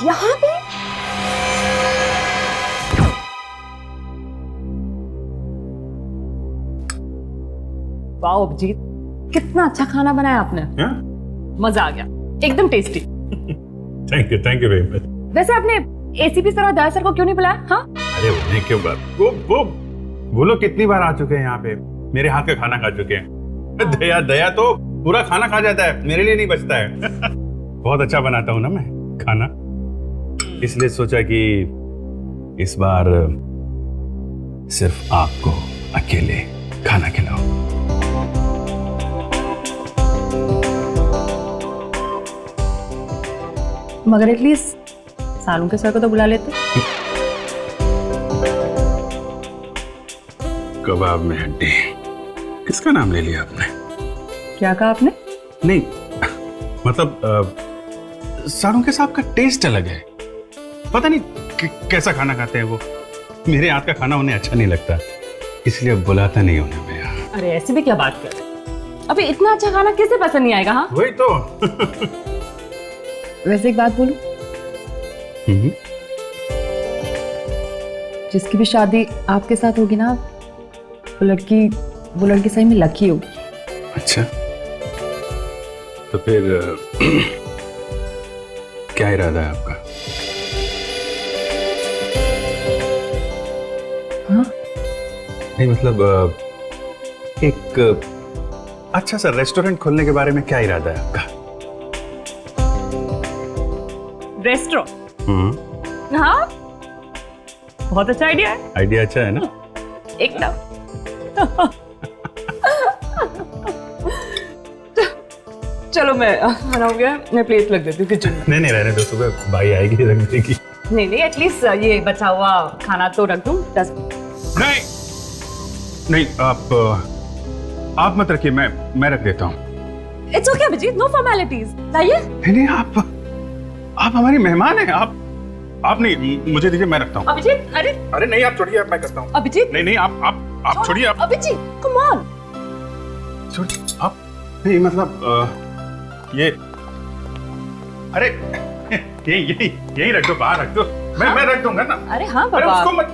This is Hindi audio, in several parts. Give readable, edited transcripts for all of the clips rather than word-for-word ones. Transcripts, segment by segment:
यहाँ पे? वाओ अभिजीत, कितना अच्छा खाना बनाया आपने। मजा आ गया, एकदम tasty. Thank you very much. वैसे आपने एसीपी सर और दया सर को क्यों नहीं बुलाया? हाँ, अरे उन्हें क्यों बात, वो लोग कितनी बार आ चुके हैं यहाँ पे, मेरे हाथ का खाना खा चुके हैं। दया तो पूरा खाना खा जाता है, मेरे लिए नहीं बचता है। बहुत अच्छा बनाता हूँ ना मैं खाना, इसलिए सोचा कि इस बार सिर्फ आपको अकेले खाना खिलाऊं। मगर एटलीस्ट सालू के सर को तो बुला लेते। कबाब में हड्डी, किसका नाम ले लिया आपने? क्या कहा आपने? नहीं मतलब सारों के साहब का टेस्ट अलग है, पता नहीं कैसा खाना खाते हैं वो। मेरे हाथ का खाना उन्हें अच्छा नहीं लगता, इसलिए बुलाता नहीं उन्हें मैं यहाँ। अरे ऐसे भी क्या बात कर रहे हैं? अभी इतना अच्छा खाना किसे पसंद नहीं आएगा? हाँ वही तो। वैसे एक बात बोलूं, जिसकी भी शादी आपके साथ होगी ना, वो लड़की सही में लकी होगी। अच्छा, तो फिर क्या इरादा है आपका? हाँ? नहीं मतलब एक अच्छा सा रेस्टोरेंट खोलने के बारे में क्या इरादा है आपका? रेस्टोरेंट? हाँ, बहुत अच्छा आइडिया है। आइडिया अच्छा है ना? एकदम। चलो मैं खाना हो गया, मैं प्लेट रख देती हूँ किचन में। नहीं रहने दो, सुबह भाई आएगी रख देगी। नहीं एटलीस्ट ये बचा हुआ खाना तो रख दूँ 10। नहीं आप मत रखिए, मैं रख देता हूँ। It's okay Abhijit, no formalities. लाइए। नहीं आप हमारी मेहमान हैं, आप नहीं, मुझे दीजिए, मैं रखता हूँ। अभिजीत, अरे नहीं, आप छोड़िए, मैं करता हूँ। अभिजीत नहीं आप छोड़िए। आप अभिजीत कम ऑन। छोड़िए आप। नहीं मतलब ये, अरे यही रख दो, बाहर रख दो। मैं रख दूंगा ना। अरे हाँ अरे बाबा, उसको मत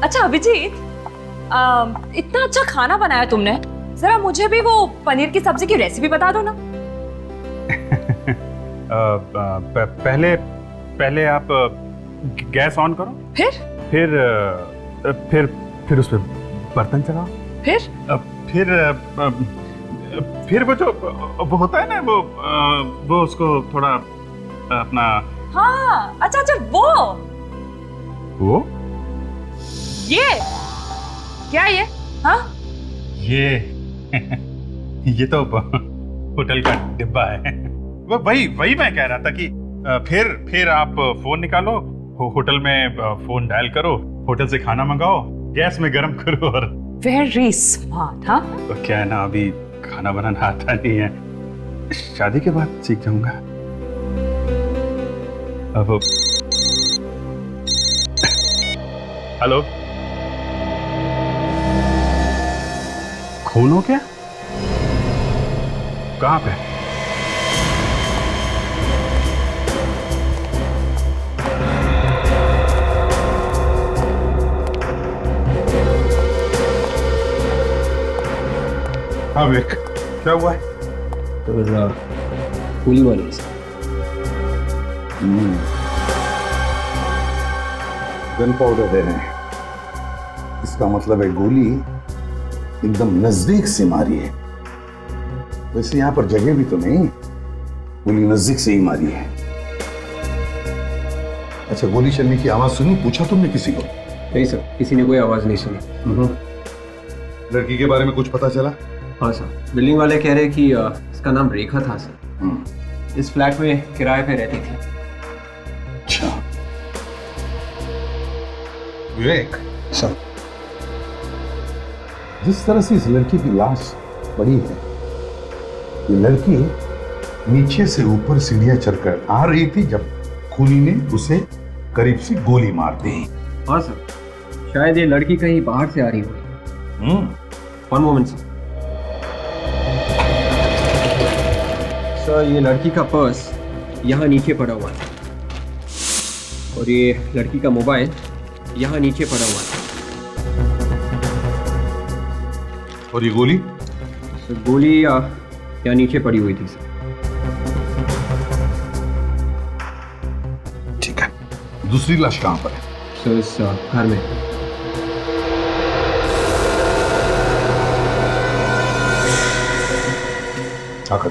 अच्छा अभिजीत, इतना अच्छा खाना बनाया तुमने, जरा मुझे भी वो पनीर की सब्जी की रेसिपी बता दो ना। पहले आप गैस ऑन करो, फिर उस पे बर्तन चढ़ाओ, फिर वो होता है ना, वो उसको थोड़ा अपना। हाँ अच्छा वो ये क्या ये? हाँ ये तो होटल का डिब्बा है। वही मैं कह रहा था कि फिर आप फोन निकालो, होटल में फोन डायल करो, होटल से खाना मंगाओ, गैस में गरम करो और। Very smart. हाँ तो क्या है ना, अभी खाना बनाना आता नहीं है, शादी के बाद सीख जाऊंगा। अब हेलो, खून हो क्या? कहाँ पे? हाँ विक, क्या हुआ है? गोली मारी। गन पाउडर दे रहे हैं, इसका मतलब है गोली एकदम नजदीक से मारी है। वैसे यहाँ पर जगह भी तो नहीं, गोली नजदीक से ही मारी है। अच्छा, गोली चलने की आवाज सुनी? पूछा तुमने किसी को? नहीं सर, किसी ने कोई आवाज नहीं सुनी। लड़की के बारे में कुछ पता चला? हाँ सर, बिल्डिंग वाले कह रहे कि इसका नाम रेखा था सर। इस फ्लैट में किराए पे रहती थी। अच्छा विवेक सर, जिस तरह से इस लड़की की लाश पड़ी है, ये लड़की नीचे से ऊपर सीढ़ियां चढ़कर आ रही थी जब खूनी ने उसे करीब से गोली मार दी। हाँ सर, शायद ये लड़की कहीं बाहर से आ रही होगी। वन मोमेंट सर, ये लड़की का पर्स यहाँ नीचे पड़ा हुआ है और ये लड़की का मोबाइल यहाँ नीचे पड़ा हुआ है। और ये गोली? सर गोली यहाँ नीचे पड़ी हुई थी सर। ठीक है, दूसरी लाश कहाँ पर है? सर इस घर में। आकर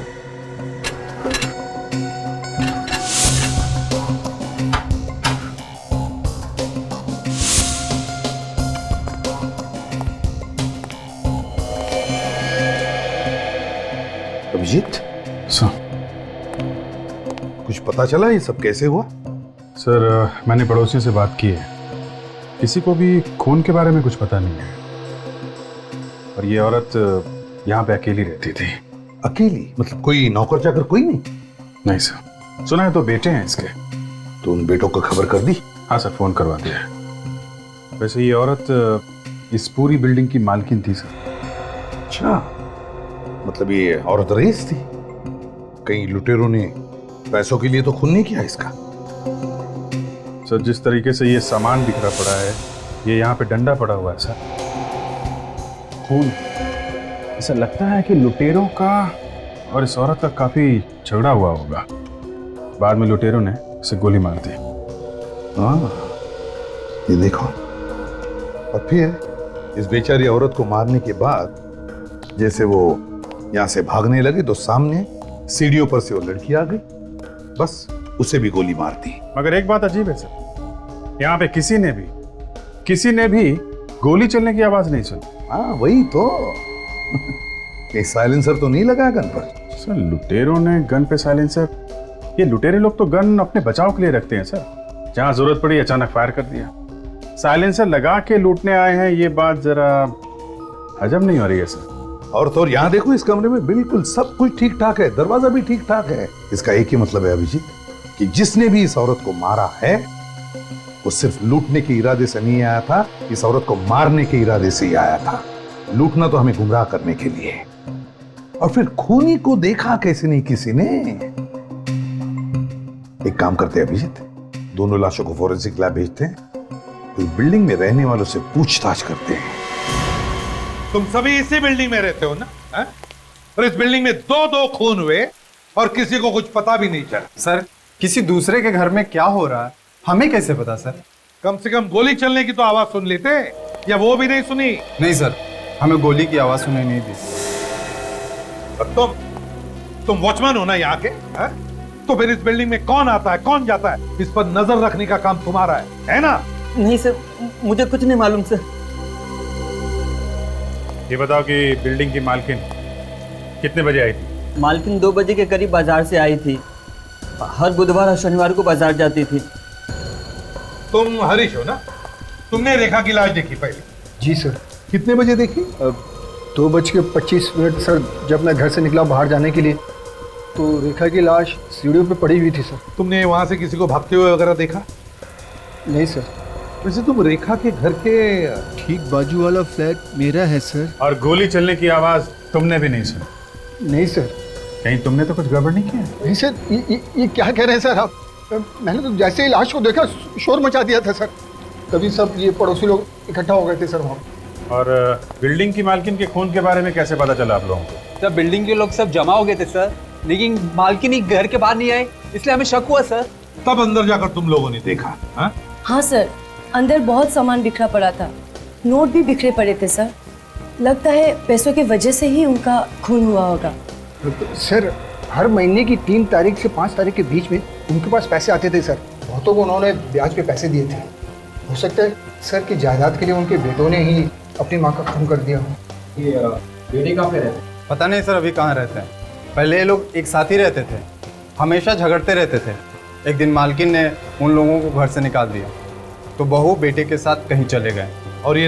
अभिजीत, सर कुछ पता चला ये सब कैसे हुआ? सर मैंने पड़ोसियों से बात की है, किसी को भी खून के बारे में कुछ पता नहीं है। और ये औरत यहाँ पे अकेली रहती थी। अकेली? मतलब कोई नौकर चाकर कोई नहीं? नहीं सर, सुना है तो बेटे हैं इसके। तो उन बेटों को खबर कर दी? हाँ सर, फोन करवा दिया है। वैसे ये औरत इस पूरी बिल्डिंग की मालकिन थी सर। अच्छा, मतलब ये औरत रईस थी? कहीं लुटेरों ने पैसों के लिए तो खून नहीं किया इसका? सर जिस तरीके से ये सामान बिखरा पड़ा है, ये यहाँ पे डंडा पड़ा हुआ है सर, खून, ऐसा लगता है कि लुटेरों का और इस औरत का काफी झगड़ा हुआ होगा। बाद में लुटेरों ने इसे गोली मार दी। हाँ, ये देखो। और फिर इस बेचारी औरत को मारने के बाद जैसे वो यहाँ से भागने लगे तो सामने सीढ़ियों पर से वो लड़की आ गई, बस उसे भी गोली मार दी। मगर एक बात अजीब है सर, यहाँ पे किसी ने भी गोली चलने की आवाज नहीं सुनी। हाँ वही तो। ये साइलेंसर तो नहीं लगा गन पर? सर लुटेरों ने गन पे साइलेंसर, ये लुटेरे लोग तो गन अपने बचाव के लिए रखते हैं सर, जहां जरूरत पड़ी अचानक फायर कर दिया। साइलेंसर लगा के लूटने आए हैं, ये बात जरा अजब नहीं हो रही है सर। और तो और यहाँ देखो, इस कमरे में बिल्कुल सब कुछ ठीक ठाक है, दरवाजा भी ठीक ठाक है। इसका एक ही मतलब है अभिजीत कि जिसने भी इस औरत को मारा है वो सिर्फ लूटने के इरादे से नहीं आया था, इस औरत को मारने के इरादे से ही आया था। लूटना तो हमें गुमराह करने के लिए। और फिर खूनी को देखा कैसे नहीं किसी ने? एक काम करते हैं अभिजीत, दोनों लाशों को फोरेंसिक लैब भेजते हैं, इस बिल्डिंग में रहने वालों से पूछताछ करते हैं। तुम सभी इसी बिल्डिंग में रहते हो ना? है? और इस बिल्डिंग में दो खून हुए और किसी को कुछ पता भी नहीं चला। सर किसी दूसरे के घर में क्या हो रहा है हमें कैसे पता सर? कम से कम गोली चलने की तो आवाज सुन लेते, या वो भी नहीं सुनी? नहीं सर, हमें गोली की आवाज सुनाई नहीं दी। और तुम वॉचमैन हो ना यहाँ के? है? तो फिर इस बिल्डिंग में कौन आता है कौन जाता है, इस पर नजर रखने का काम तुम्हारा है ना? नहीं सर, मुझे कुछ नहीं मालूम सर। ये बताओ कि बिल्डिंग की मालकिन कितने बजे आई थी? मालकिन 2 बजे के करीब बाजार से आई थी। हर बुधवार और शनिवार को बाजार जाती थी। तुम हरीश हो ना? तुमने रेखा की लाश देखी पहले? जी सर। कितने बजे देखी? 2:25 सर। जब मैं घर से निकला बाहर जाने के लिए तो रेखा की लाश सीढ़ियों पे पड़ी हुई थी सर। तुमने वहां से किसी को भागते हुए वगैरह देखा? नहीं सर। वैसे तुम रेखा के घर के ठीक बाजू वाला फ्लैट मेरा है सर। और गोली चलने की आवाज तुमने भी नहीं सुनी? नहीं सर। कहीं तुमने तो कुछ गड़बड़ नहीं किया? नहीं सर, ये क्या कह रहे हैं सर आप? मैंने तो जैसे ही लाश को देखा शोर मचा दिया था सर। तभी सब ये पड़ोसी लोग इकट्ठा हो गए थे सर वहाँ। और बिल्डिंग की मालकिन के खून के बारे में कैसे पता चला आप लोगों को? सर बिल्डिंग के लोग सब जमा हो गए थे सर, लेकिन मालकिन ही घर के बाहर नहीं आए, इसलिए हमें शक हुआ सर। तब अंदर जाकर तुम लोगों ने देखा? हाँ? हाँ सर, अंदर बहुत सामान बिखरा पड़ा था, नोट भी बिखरे पड़े थे सर। लगता है पैसों की वजह से ही उनका खून हुआ होगा। सर हर महीने की 3 तारीख से 5 तारीख के बीच में उनके पास पैसे आते थे सर। बहुतों को उन्होंने ब्याज पे पैसे दिए थे। हो सकता है सर कि जायदाद के लिए उनके बेटों ने ही अपनी माँ का खून कर दिया। ये बेटे कहाँ पे रहते? पता नहीं सर अभी कहाँ रहते हैं। पहले ये लोग एक साथ ही रहते थे, हमेशा झगड़ते रहते थे। एक दिन मालकिन ने उन लोगों को घर से निकाल दिया तो बहू बेटे के साथ कहीं चले गए। और ये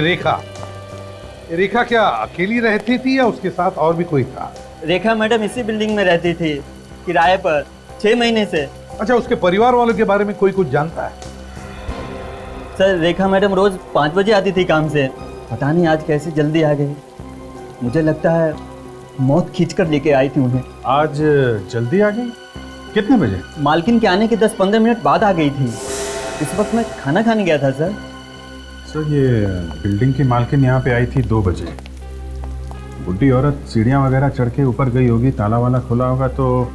रेखा क्या अकेली रहती थी या उसके साथ और भी कोई था? रेखा मैडम इसी बिल्डिंग में रहती थी, किराए पर, 6 महीने से। अच्छा, उसके परिवार वालों के बारे में कोई कुछ जानता है? सर रेखा मैडम रोज 5 बजे आती थी काम से, पता नहीं आज कैसे जल्दी आ गई। मुझे लगता है मौत खींचकर लेके आई थी उन्हें। आज जल्दी आ गई? कितने बजे? मालकिन के आने के 10-15 मिनट बाद आ गई थी। इस वक्त मैं खाना खाने गया था सर। सर ये बिल्डिंग की मालकिन यहाँ पे आई थी 2 बजे। बुढ़ी औरत सीढ़ियाँ वगैरह चढ़ के ऊपर गई होगी, ताला वाला खुला होगा, तो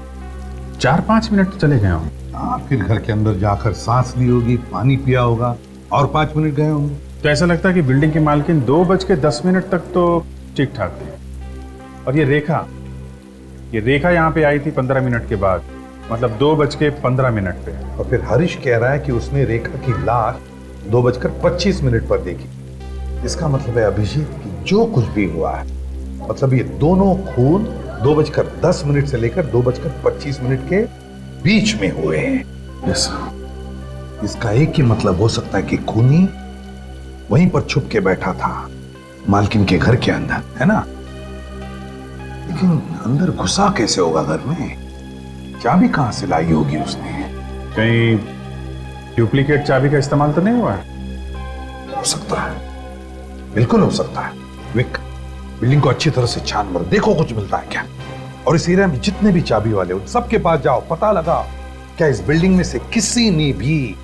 4-5 मिनट तो चले गए होंगे। हाँ, फिर घर के अंदर जाकर सांस ली होगी, पानी पिया होगा और 5 मिनट गए होंगे। तो ऐसा लगता है कि बिल्डिंग की मालकिन 2:10 तक तो ठीक ठाक थी। और ये रेखा यहाँ पे आई थी 15 मिनट के बाद, मतलब 2:15 पे। और फिर हरीश कह रहा है कि उसने रेखा की लाश 2:25 पर देखी। इसका मतलब है अभिजीत कि जो कुछ भी हुआ है, मतलब ये दोनों खून 2:10 से लेकर 2:25 के बीच में हुए हैं। इसका एक ही मतलब हो सकता है कि खूनी वहीं पर छुप के बैठा था, मालकिन के घर के अंदर, है ना? लेकिन अंदर घुसा कैसे होगा घर में? चाबी कहां से लाई होगी उसने? कहीं डुप्लीकेट चाबी का इस्तेमाल तो नहीं हुआ है? हो सकता है, बिल्कुल हो सकता है। विक, बिल्डिंग को अच्छी तरह से छान मारो, देखो कुछ मिलता है क्या। और इस एरिया में जितने भी चाबी वाले उन सबके पास जाओ, पता लगाओ क्या इस बिल्डिंग में से किसी ने भी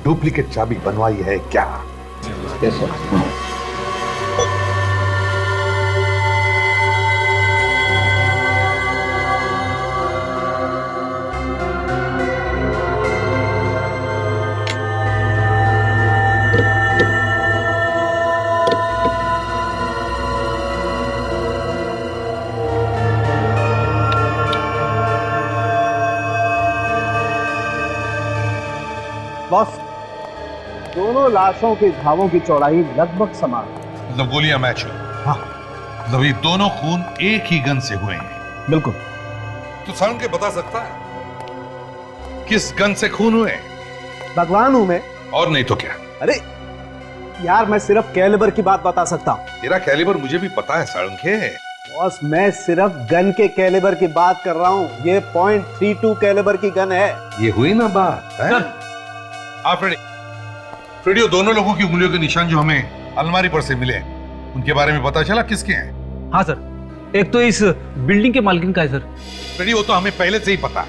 डुप्लीकेट चाबी बनवाई है क्या। Yes sir. बॉस, दोनों लाशों के घावों की चौड़ाई लगभग समान है। मतलब गोलियां मैच हुई? हाँ, मतलब ये दोनों खून एक ही गन से हुए हैं। बिल्कुल। तो साउंड के बता सकता है किस गन से खून हुए? भगवान हूं मैं। और नहीं तो क्या? अरे यार, मैं सिर्फ कैलिबर की बात बता सकता हूँ। तेरा कैलिबर मुझे भी पता है साळुंखे। बॉस, मैं सिर्फ गन के कैलिबर की बात कर रहा हूँ। ये .32 कैलिबर की गन है। ये हुई ना बात है? फ्रेडी, दोनों लोगों की उंगलियों के निशान जो हमें अलमारी पर से मिले, उनके बारे में पता चला किसके हैं? हाँ सर, एक तो इस बिल्डिंग के मालकिन का है सर। फ्रेडी, वो तो हमें पहले से ही पता है।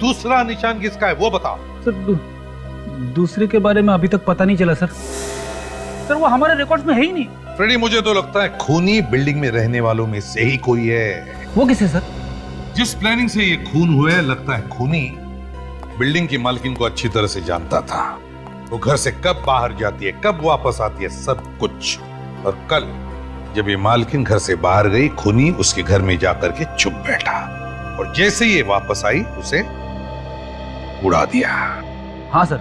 दूसरा निशान किसका है वो बताओ। सर दूसरे के बारे में अभी तक पता नहीं चला सर। सर वो हमारे रिकॉर्ड्स में है ही नहीं। फ्रेडी, मुझे तो लगता है खूनी बिल्डिंग में रहने वालों में से ही कोई है। वो किसे सर? जिस प्लानिंग से ये खून हुए, लगता है खूनी बिल्डिंग की मालकिन को अच्छी तरह से जानता था। वो घर से कब बाहर जाती है, कब वापस आती है, सब कुछ। और कल जब ये मालकिन घर से बाहर गई, खूनी उसके घर में जाकर के चुप बैठा और जैसे ये वापस आई उसे उड़ा दिया। हाँ सर,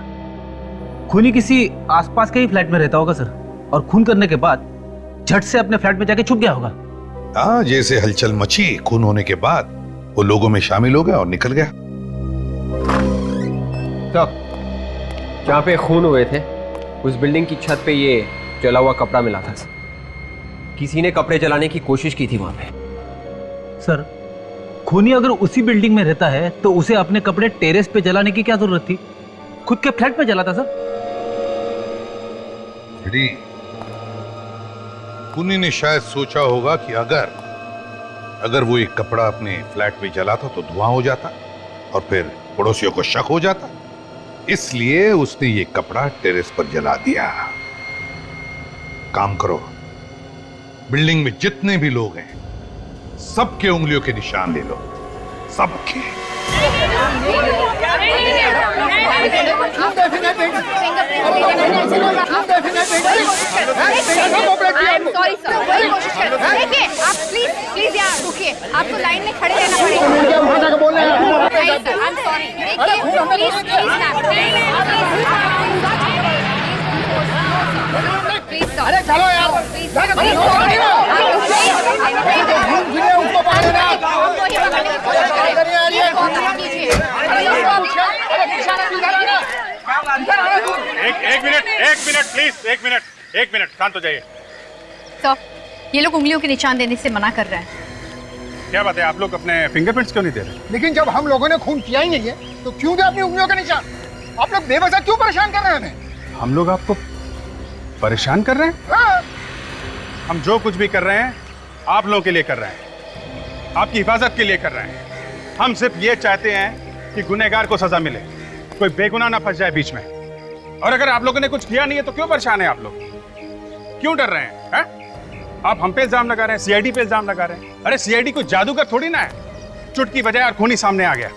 खूनी किसी आसपास के ही फ्लैट में रहता होगा सर, और खून करने के बाद झट से अपने फ्लैट में जाके छुप गया होगा। हाँ, जैसे हलचल मची खून होने के बाद वो लोगों में शामिल हो गया और निकल गया। तो जहाँ पे खून हुए थे उस बिल्डिंग की छत पे ये जला हुआ कपड़ा मिला था। किसी ने कपड़े जलाने की कोशिश की थी वहां पे। सर, खूनी अगर उसी बिल्डिंग में रहता है तो उसे अपने कपड़े टेरेस पे जलाने की क्या जरूरत थी? खुद के फ्लैट पे जलाता सर। खूनी ने शायद सोचा होगा कि अगर वो एक कपड़ा अपने फ्लैट में जलाता तो धुआं हो जाता और फिर पड़ोसियों को शक हो जाता, इसलिए उसने ये कपड़ा टेरेस पर जला दिया। काम करो, बिल्डिंग में जितने भी लोग हैं सबके उंगलियों के निशान ले लो, सबके। देखिए, आप प्लीज यहाँ रुकिए, आपको लाइन में खड़े रहना पड़ेगा। I'm sorry, देखिए, प्लीज अरे चलो यार, एक मिनट शांत हो जाइए। सर, ये लोग उंगलियों के निशान देने से मना कर रहे हैं। क्या बात है, आप लोग अपने फिंगरप्रिंट्स क्यों नहीं दे रहे? लेकिन जब हम लोगों ने खून किया ही नहीं है तो क्यों दे अपनी उंगलियों के निशान? आप लोग बेवजह क्यों परेशान कर रहे हैं हमें? हम लोग आपको परेशान कर रहे हैं? हाँ। हम जो कुछ भी कर रहे हैं आप लोगों के लिए कर रहे हैं, आपकी हिफाजत के लिए कर रहे हैं। हम सिर्फ ये चाहते हैं कि गुनहगार को सजा मिले, कोई बेगुनाह ना फंस जाए बीच में। और अगर आप लोगों ने कुछ किया नहीं है तो क्यों परेशान है आप लोग? क्यों डर रहे हैं? आप हम पे इल्जाम लगा रहे हैं, सीआईडी पे इल्जाम लगा रहे हैं। अरे सीआईडी कोई जादूगर थोड़ी ना है, चुटकी बजाए और खूनी सामने आ गया।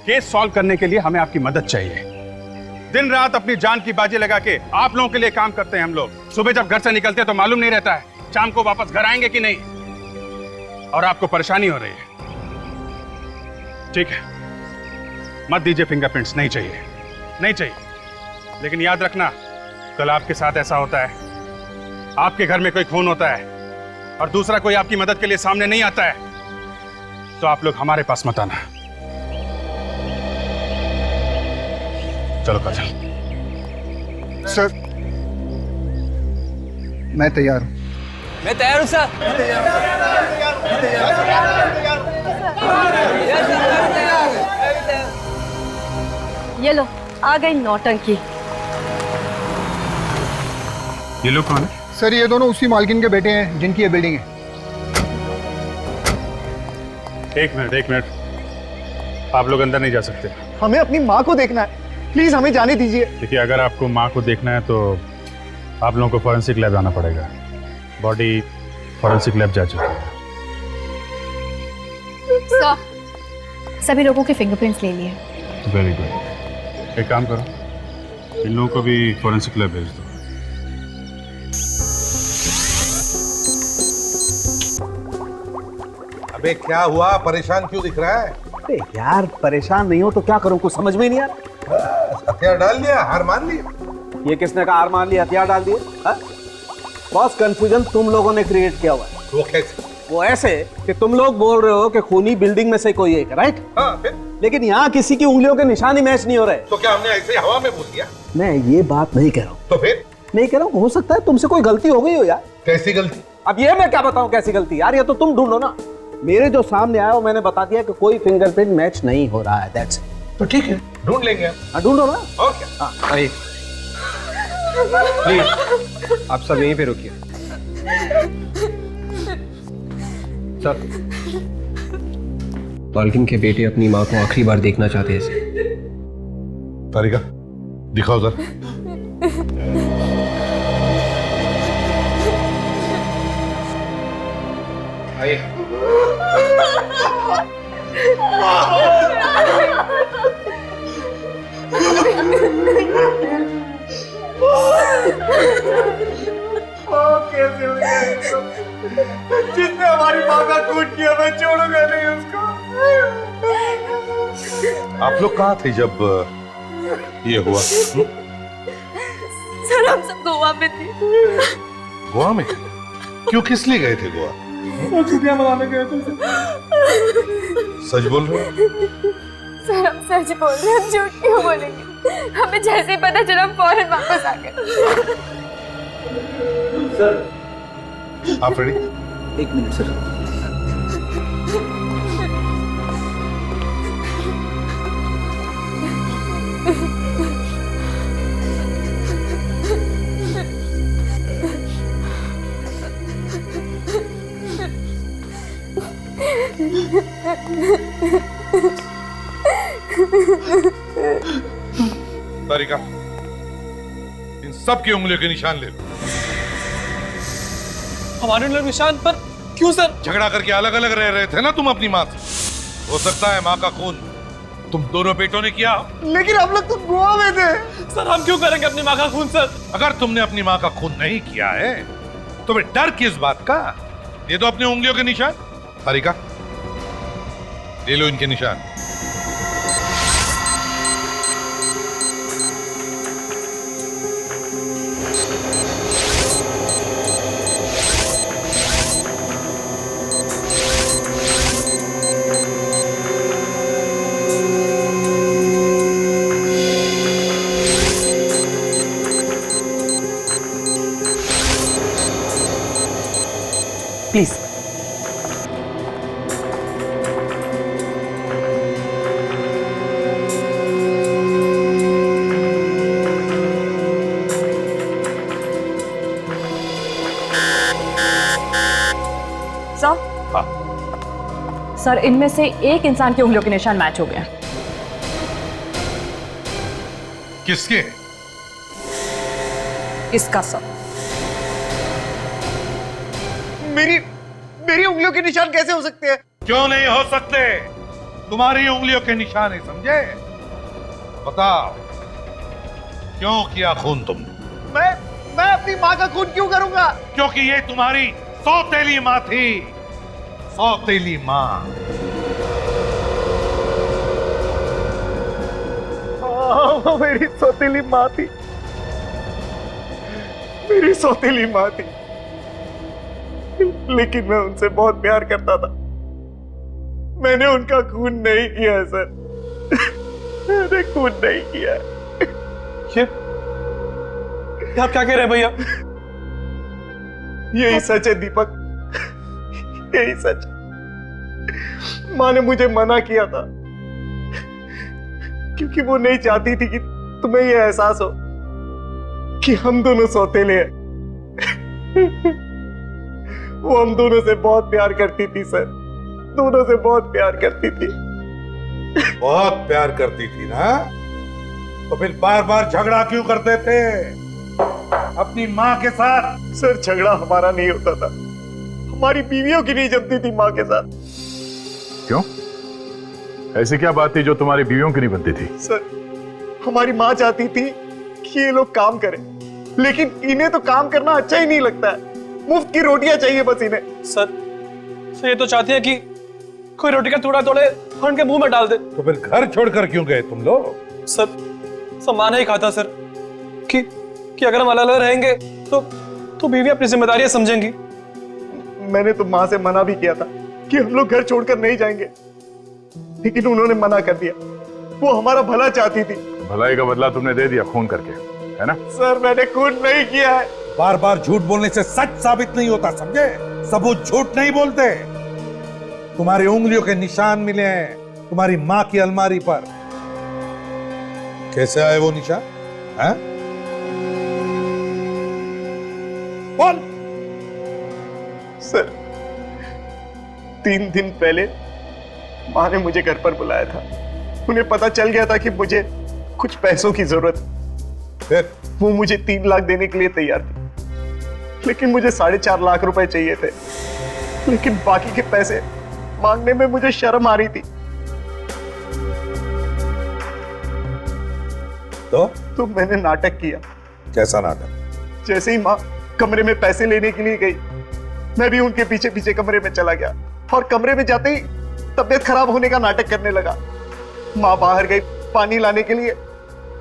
केस सॉल्व करने के लिए हमें आपकी मदद चाहिए। दिन रात अपनी जान की बाजी लगा के आप लोगों के लिए काम करते हैं हम लोग। सुबह जब घर से निकलते हैं तो मालूम नहीं रहता है शाम को वापस घर आएंगे कि नहीं, और आपको परेशानी हो रही है। ठीक है, मत दीजिए फिंगरप्रिंट्स, नहीं चाहिए, नहीं चाहिए। लेकिन याद रखना, कल आपके साथ ऐसा होता है, आपके घर में कोई खून होता है और दूसरा कोई आपकी मदद के लिए सामने नहीं आता है, तो आप लोग हमारे पास मत आना। चलो काजल। सर मैं तैयार हूँ। मैं तैयार हूँ सर। ये लो, आ गई नौटंकी। ये लोग कौन है? सर ये दोनों उसी मालकिन के बेटे हैं जिनकी ये बिल्डिंग है। एक मिनट, आप लोग अंदर नहीं जा सकते। हमें अपनी माँ को देखना है, प्लीज हमें जाने दीजिए। देखिए, अगर आपको माँ को देखना है तो आप लोगों को फॉरेंसिक लैब जाना पड़ेगा। बॉडी फॉरेंसिक लैब जा चुकी है। सर, सभी लोगों के फिंगरप्रिंट्स ले लिए। Very good. एक काम करो, इन लोगों को भी फॉरेंसिक लैब भेज दो। अबे क्या हुआ, परेशान क्यों दिख रहा है? अरे यार परेशान नहीं हो तो क्या करूं, कुछ समझ में ही नहीं आ रहा। हथियार डाल लिया, हार मान ली। ये किसने कहा हार मान ली, हथियार डाल दिए? बॉस कंफ्यूजन तुम लोगों ने क्रिएट किया हुआ है। वो कैसे? वो ऐसे कि तुम लोग बोल रहे हो कि खूनी बिल्डिंग में से कोई एक, राइट? हाँ, फिर? लेकिन यहाँ किसी की उंगलियों के निशान ही मैच नहीं हो रहे। तो क्या हमने ऐसे हवा में बोल दिया? मैं ये बात नहीं कह रहा हूँ। तो फिर? नहीं कह रहा हूँ, हो सकता है तुमसे कोई गलती हो गई हो यार। कैसी गलती? अब ये मैं क्या बताऊं कैसी गलती यार, ये तो तुम ढूंढो ना। मेरे जो सामने आया वो मैंने बता दिया कि कोई फिंगरप्रिंट मैच नहीं हो रहा है, दैट्स इट। तो ठीक है, ढूंढ लेंगे हम। हाँ ढूंढो ना। और क्या? आइए प्लीज, आप सब यहीं पे रुकिए। सर, मालकिन के बेटे अपनी माँ को आखिरी बार देखना चाहते हैं। तारिका दिखाओ जरा। आइए। कैसे हो गया जिसने हमारी माँ का खून किया, मैं छोड़ूंगा नहीं उसको। आप लोग कहाँ थे जब ये हुआ? सर हम सब गोवा में थे। गोवा में? क्यों, किस लिए गए थे गोवा? छुट्टियां मनाने गए थे। सच बोल रहे हो? सर हम सच बोल रहे हैं, हम झूठ क्यों बोलेंगे? हमें जैसे ही पता चला हम फौरन वापस आ गए। सर आप रेडी? एक मिनट सर। तारिका, इन सब की उंगलियों के निशान ले लो। हमारे लोग निशान पर क्यों सर? झगड़ा करके अलग अलग रह रहे थे ना तुम अपनी माँ से। हो सकता है माँ का खून तुम दोनों बेटों ने किया। लेकिन हम लोग तो गोवा में थे। सर हम क्यों करेंगे अपनी माँ का खून सर? अगर तुमने अपनी माँ का खून नहीं किया है तो फिर डर किस बात का? ये तो अपनी उंगलियों के निशान। तारिका ले लो इनके निशान। प्लीज। सर, हाँ। सर इनमें से एक इंसान की उंगलियों के निशान मैच हो गए। किसके? इसका सर। मेरी उंगलियों के निशान कैसे हो सकते हैं? क्यों नहीं हो सकते? तुम्हारी उंगलियों के निशान है, समझे? बताओ, क्यों किया खून तुमने? मैं अपनी माँ का खून क्यों करूंगा? क्योंकि ये तुम्हारी सौतेली माँ थी, सौतेली माँ। हाँ, मेरी सौतेली माँ थी, मेरी सौतेली माँ थी, लेकिन मैं उनसे बहुत प्यार करता था। मैंने उनका खून नहीं किया है सर, मैंने खून नहीं किया है। ये आप क्या कह रहे हैं भैया? यही सच है दीपक, यही सच। माँ ने मुझे मना किया था क्योंकि वो नहीं चाहती थी कि तुम्हें यह एहसास हो कि हम दोनों सौतेले हैं। वो हम दोनों से बहुत प्यार करती थी सर, दोनों से बहुत प्यार करती थी। बहुत प्यार करती थी ना, तो फिर बार बार झगड़ा क्यों करते थे अपनी माँ के साथ? सर झगड़ा हमारा नहीं होता था, हमारी बीवियों की नहीं जमती थी माँ के साथ। क्यों? ऐसी क्या बात थी जो तुम्हारी बीवियों की नहीं बनती थी? सर हमारी माँ चाहती थी कि ये लोग काम करें, लेकिन इन्हें तो काम करना अच्छा ही नहीं लगता है, मुफ्त की रोटियां चाहिए बस इन्हें। सर ये तो चाहती है कि कोई रोटी का टुकड़ा तोड़े और उनके मुंह में डाल दे। तो फिर घर छोड़कर क्यों गए तुम लोग? सर माँ ने ही कहा था सर कि अगर हम अलग रहेंगे तो बीवी अपनी जिम्मेदारियां समझेंगी। मैंने तो माँ से मना भी किया था कि हम लोग घर छोड़कर नहीं जाएंगे, लेकिन उन्होंने मना कर दिया। वो हमारा भला चाहती थी। भलाई का बदला तुमने दे दिया खून करके, है ना? सर मैंने खून नहीं किया है। बार बार झूठ बोलने से सच साबित नहीं होता, समझे? सबूत झूठ नहीं बोलते। तुम्हारी उंगलियों के निशान मिले हैं तुम्हारी माँ की अलमारी पर। कैसे आए वो निशान? हैं? बोल। सर 3 दिन पहले माँ ने मुझे घर पर बुलाया था। उन्हें पता चल गया था कि मुझे कुछ पैसों की जरूरत है। फिर वो मुझे 3 लाख देने के लिए तैयार थी, लेकिन मुझे 4.5 लाख रुपए चाहिए थे। लेकिन बाकी के पैसे मांगने में मुझे शर्म आ रही थी। तो मैंने नाटक किया। कैसा नाटक? जैसे ही माँ कमरे में पैसे लेने के लिए गई, मैं भी उनके पीछे पीछे कमरे में चला गया और कमरे में जाते ही तबीयत खराब होने का नाटक करने लगा। माँ बाहर गई पानी लाने के लिए,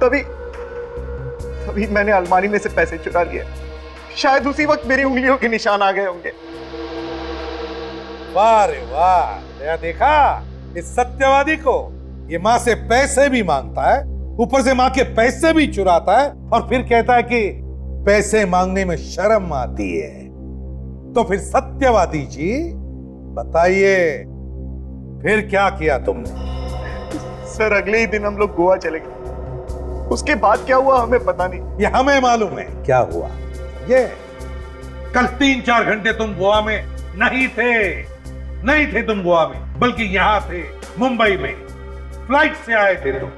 तभी मैंने अलमारी में से पैसे चुरा लिए। शायद उसी वक्त मेरी उंगलियों के निशान आ गए होंगे। वाह रे वाह, नया देखा इस सत्यवादी को। ये माँ से पैसे भी मांगता है, ऊपर से माँ के पैसे भी चुराता है और फिर कहता है कि पैसे मांगने में शर्म आती है। तो फिर सत्यवादी जी बताइए, फिर क्या किया तुमने? सर अगले ही दिन हम लोग गोवा चले गए। उसके बाद क्या हुआ हमें पता नहीं। ये हमें मालूम है क्या हुआ। ये कल 3-4 घंटे तुम गोवा में नहीं थे तुम गोवा में, बल्कि यहां थे मुंबई में। फ्लाइट से आए थे तुम,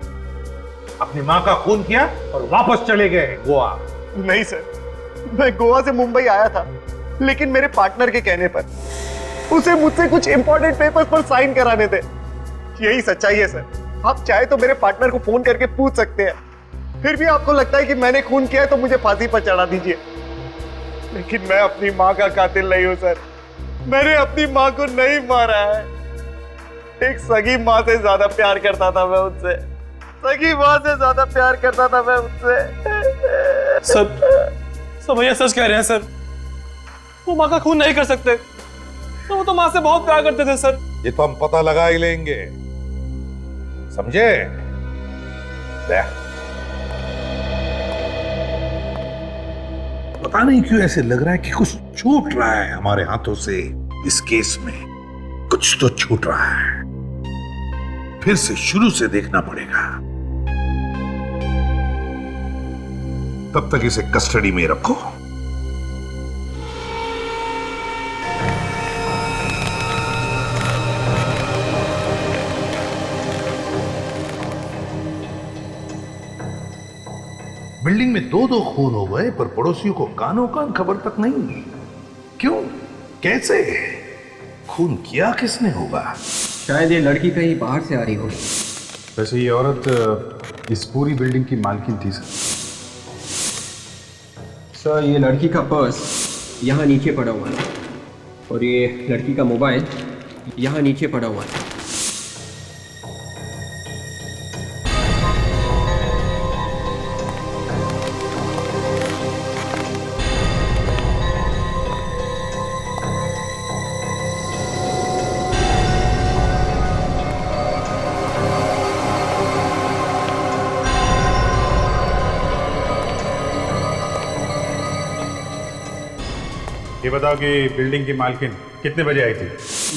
अपनी माँ का खून किया और वापस चले गए गोवा। नहीं सर, मैं गोवा से मुंबई आया था, लेकिन मेरे पार्टनर के कहने पर उसे मुझसे कुछ इंपॉर्टेंट पेपर्स पर साइन कराने थे। यही सच्चाई है सर। आप चाहे तो मेरे पार्टनर को फोन करके पूछ सकते हैं। फिर भी आपको लगता है कि मैंने खून किया है तो मुझे फांसी पर चढ़ा दीजिए, लेकिन मैं अपनी माँ का कातिल नहीं हूं सर। मैंने अपनी माँ को नहीं मारा है। एक सगी माँ से ज्यादा प्यार करता था मैं उनसे, सगी माँ से ज्यादा प्यार करता था मैं उनसे। सर भैया सच कह रहे हैं सर, वो माँ का खून नहीं कर सकते। तो वो तो माँ से बहुत प्यार करते थे सर। ये तो हम पता लगा ही लेंगे, समझे? पता नहीं क्यों ऐसे लग रहा है कि कुछ छूट रहा है हमारे हाथों से। इस केस में कुछ तो छूट रहा है, फिर से शुरू से देखना पड़ेगा। तब तक इसे कस्टडी में रखो। बिल्डिंग में दो दो खून हो गए, पर पड़ोसियों को कानों कान खबर तक नहीं। क्यों? कैसे? खून किया किसने होगा? शायद ये लड़की कहीं बाहर से आ रही होगी। वैसे ये औरत इस पूरी बिल्डिंग की मालकिन थी सर। सर ये लड़की का पर्स यहाँ नीचे पड़ा हुआ है और ये लड़की का मोबाइल यहाँ नीचे पड़ा हुआ है। ये बताओ कि बिल्डिंग की मालकिन कितने बजे आई थी?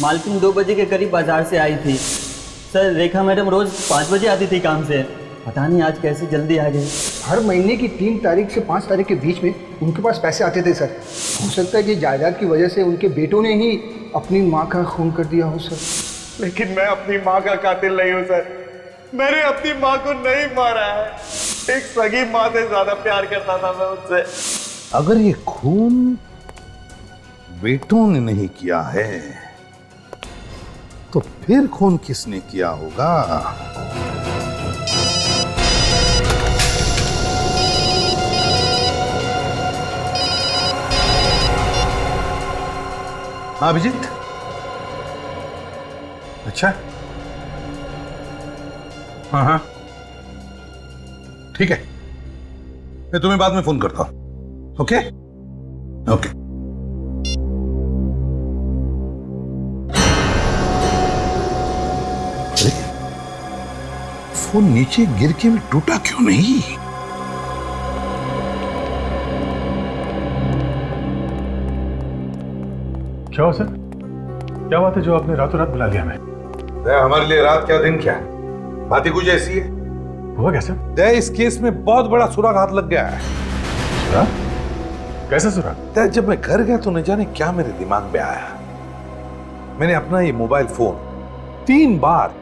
मालकिन 2 बजे के करीब बाजार से आई थी। सर रेखा मैडम रोज 5 बजे आती थी काम से, पता नहीं आज कैसे जल्दी आ गई। हर महीने की 3 तारीख से 5 तारीख के बीच में उनके पास पैसे आते थे सर। हो सकता है कि जायदाद की वजह से उनके बेटों ने ही अपनी माँ का खून कर दिया हो सर। लेकिन मैं अपनी माँ का कातिल नहीं हूँ सर। मैंने अपनी माँ को नहीं मारा है। एक सगी माँ से ज्यादा प्यार करता था मैं उससे। अगर ये खून बेटों ने नहीं किया है तो फिर खून किसने किया होगा? हाँ अभिजीत, अच्छा हाँ हाँ ठीक है, मैं तुम्हें बाद में फोन करता हूं। Okay okay. फोन नीचे गिर के भी टूटा क्यों नहीं? क्या हो सर? क्या बात है जो आपने रातों रात बुला लिया हमें? हमारे लिए रात क्या दिन क्या, बात ही कुछ ऐसी है। हुआ क्या सर? इस केस में बहुत बड़ा सुराग हाथ लग गया है। सुराग? कैसा सुराग? जब मैं घर गया तो न जाने क्या मेरे दिमाग में आया। मैंने अपना ये मोबाइल फोन 3 बार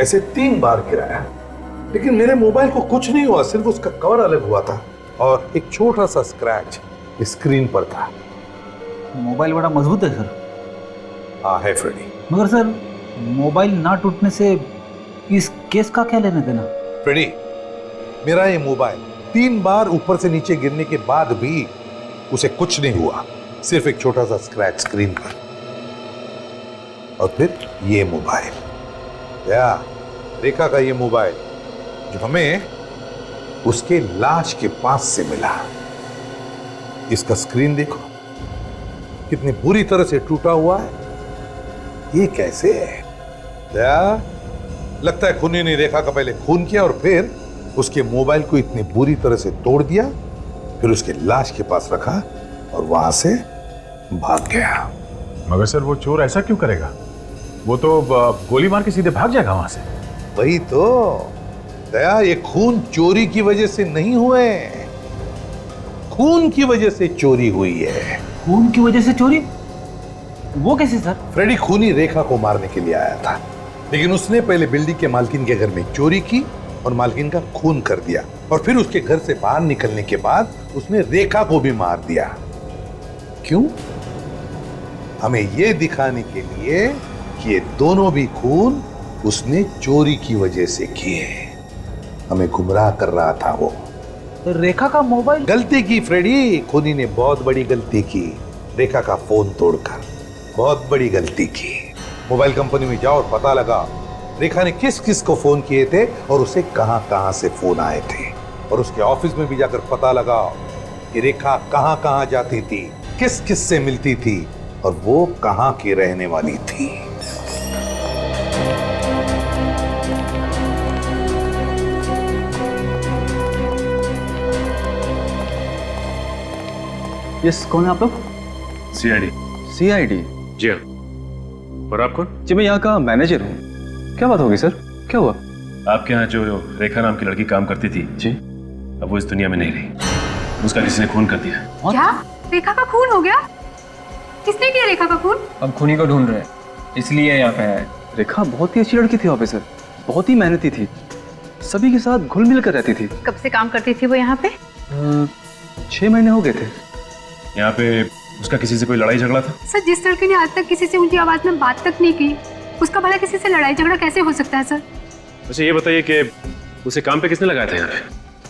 ऐसे 3 बार गिराया, लेकिन मेरे मोबाइल को कुछ नहीं हुआ, सिर्फ उसका कवर अलग हुआ था और एक छोटा सा स्क्रैच स्क्रीन पर था। मोबाइल बड़ा मजबूत है सर। हाँ है फ्रेडी। मगर सर मोबाइल ना टूटने से इस केस का क्या लेना देना? फ्रेडी, मेरा ये मोबाइल 3 बार ऊपर से नीचे गिरने के बाद भी उसे कुछ नहीं हुआ, सिर्फ एक छोटा सा स्क्रैच स्क्रीन पर। और फिर ये मोबाइल, या रेखा का ये मोबाइल जो हमें उसके लाश के पास से मिला, इसका स्क्रीन देखो कितनी बुरी तरह से टूटा हुआ है। ये कैसे है? या लगता है खूनी ने रेखा का पहले खून किया और फिर उसके मोबाइल को इतनी बुरी तरह से तोड़ दिया, फिर उसके लाश के पास रखा और वहां से भाग गया। मगर सर वो चोर ऐसा क्यों करेगा? वो तो गोली मार के सीधे भाग जाएगा वहां से। वही तो दया, ये खून चोरी की वजह से नहीं हुए, खून की वजह से चोरी हुई है। खून की वजह से चोरी? वो कैसे सर? फ्रेडी खूनी रेखा को मारने के लिए आया था, लेकिन उसने पहले बिल्डिंग के मालकिन के घर में चोरी की और मालकिन का खून कर दिया, और फिर उसके घर से बाहर निकलने के बाद उसने रेखा को भी मार दिया। क्यों? हमें यह दिखाने के लिए कि ये दोनों भी खून उसने चोरी की वजह से किए। हमें गुमराह कर रहा था वो। तो रेखा का मोबाइल? गलती की फ्रेडी, खूनी ने बहुत बड़ी गलती की, रेखा का फोन तोड़कर बहुत बड़ी गलती की। मोबाइल कंपनी में जाओ और पता लगा रेखा ने किस किस को फोन किए थे और उसे कहां कहां से फोन आए थे, और उसके ऑफिस में भी जाकर पता लगाओ कि रेखा कहां कहां जाती थी, किस किस से मिलती थी और वो कहां की रहने वाली थी। यस, कौन है आप लोग? सीआईडी। सीआईडी? जी हाँ। और आप कौन? जी मैं यहाँ का मैनेजर हूँ। क्या बात होगी सर, क्या हुआ? आपके यहाँ जो रेखा नाम की लड़की काम करती थी जी, अब वो इस दुनिया में नहीं रही, उसका किसी ने खून कर दिया। क्या? रेखा का खून हो गया? किसने किया रेखा का खून? अब खूनी को ढूंढ रहे हैं, इसलिए यहाँ पे आए। रेखा बहुत ही अच्छी लड़की थी ऑफिसर, बहुत ही मेहनती थी, सभी के साथ घुल मिल कर रहती थी। कब से काम करती थी वो यहाँ पे? 6 महीने हो गए थे। यहाँ पे उसका किसी से कोई लड़ाई झगड़ा था? सर, जिस लड़के ने आज तक किसी से ऊंची आवाज में बात तक नहीं की, उसका भला किसी से लड़ाई झगड़ा कैसे हो सकता है सर? अच्छा ये बताइए कि उसे काम पे किसने लगाया था यहाँ पे?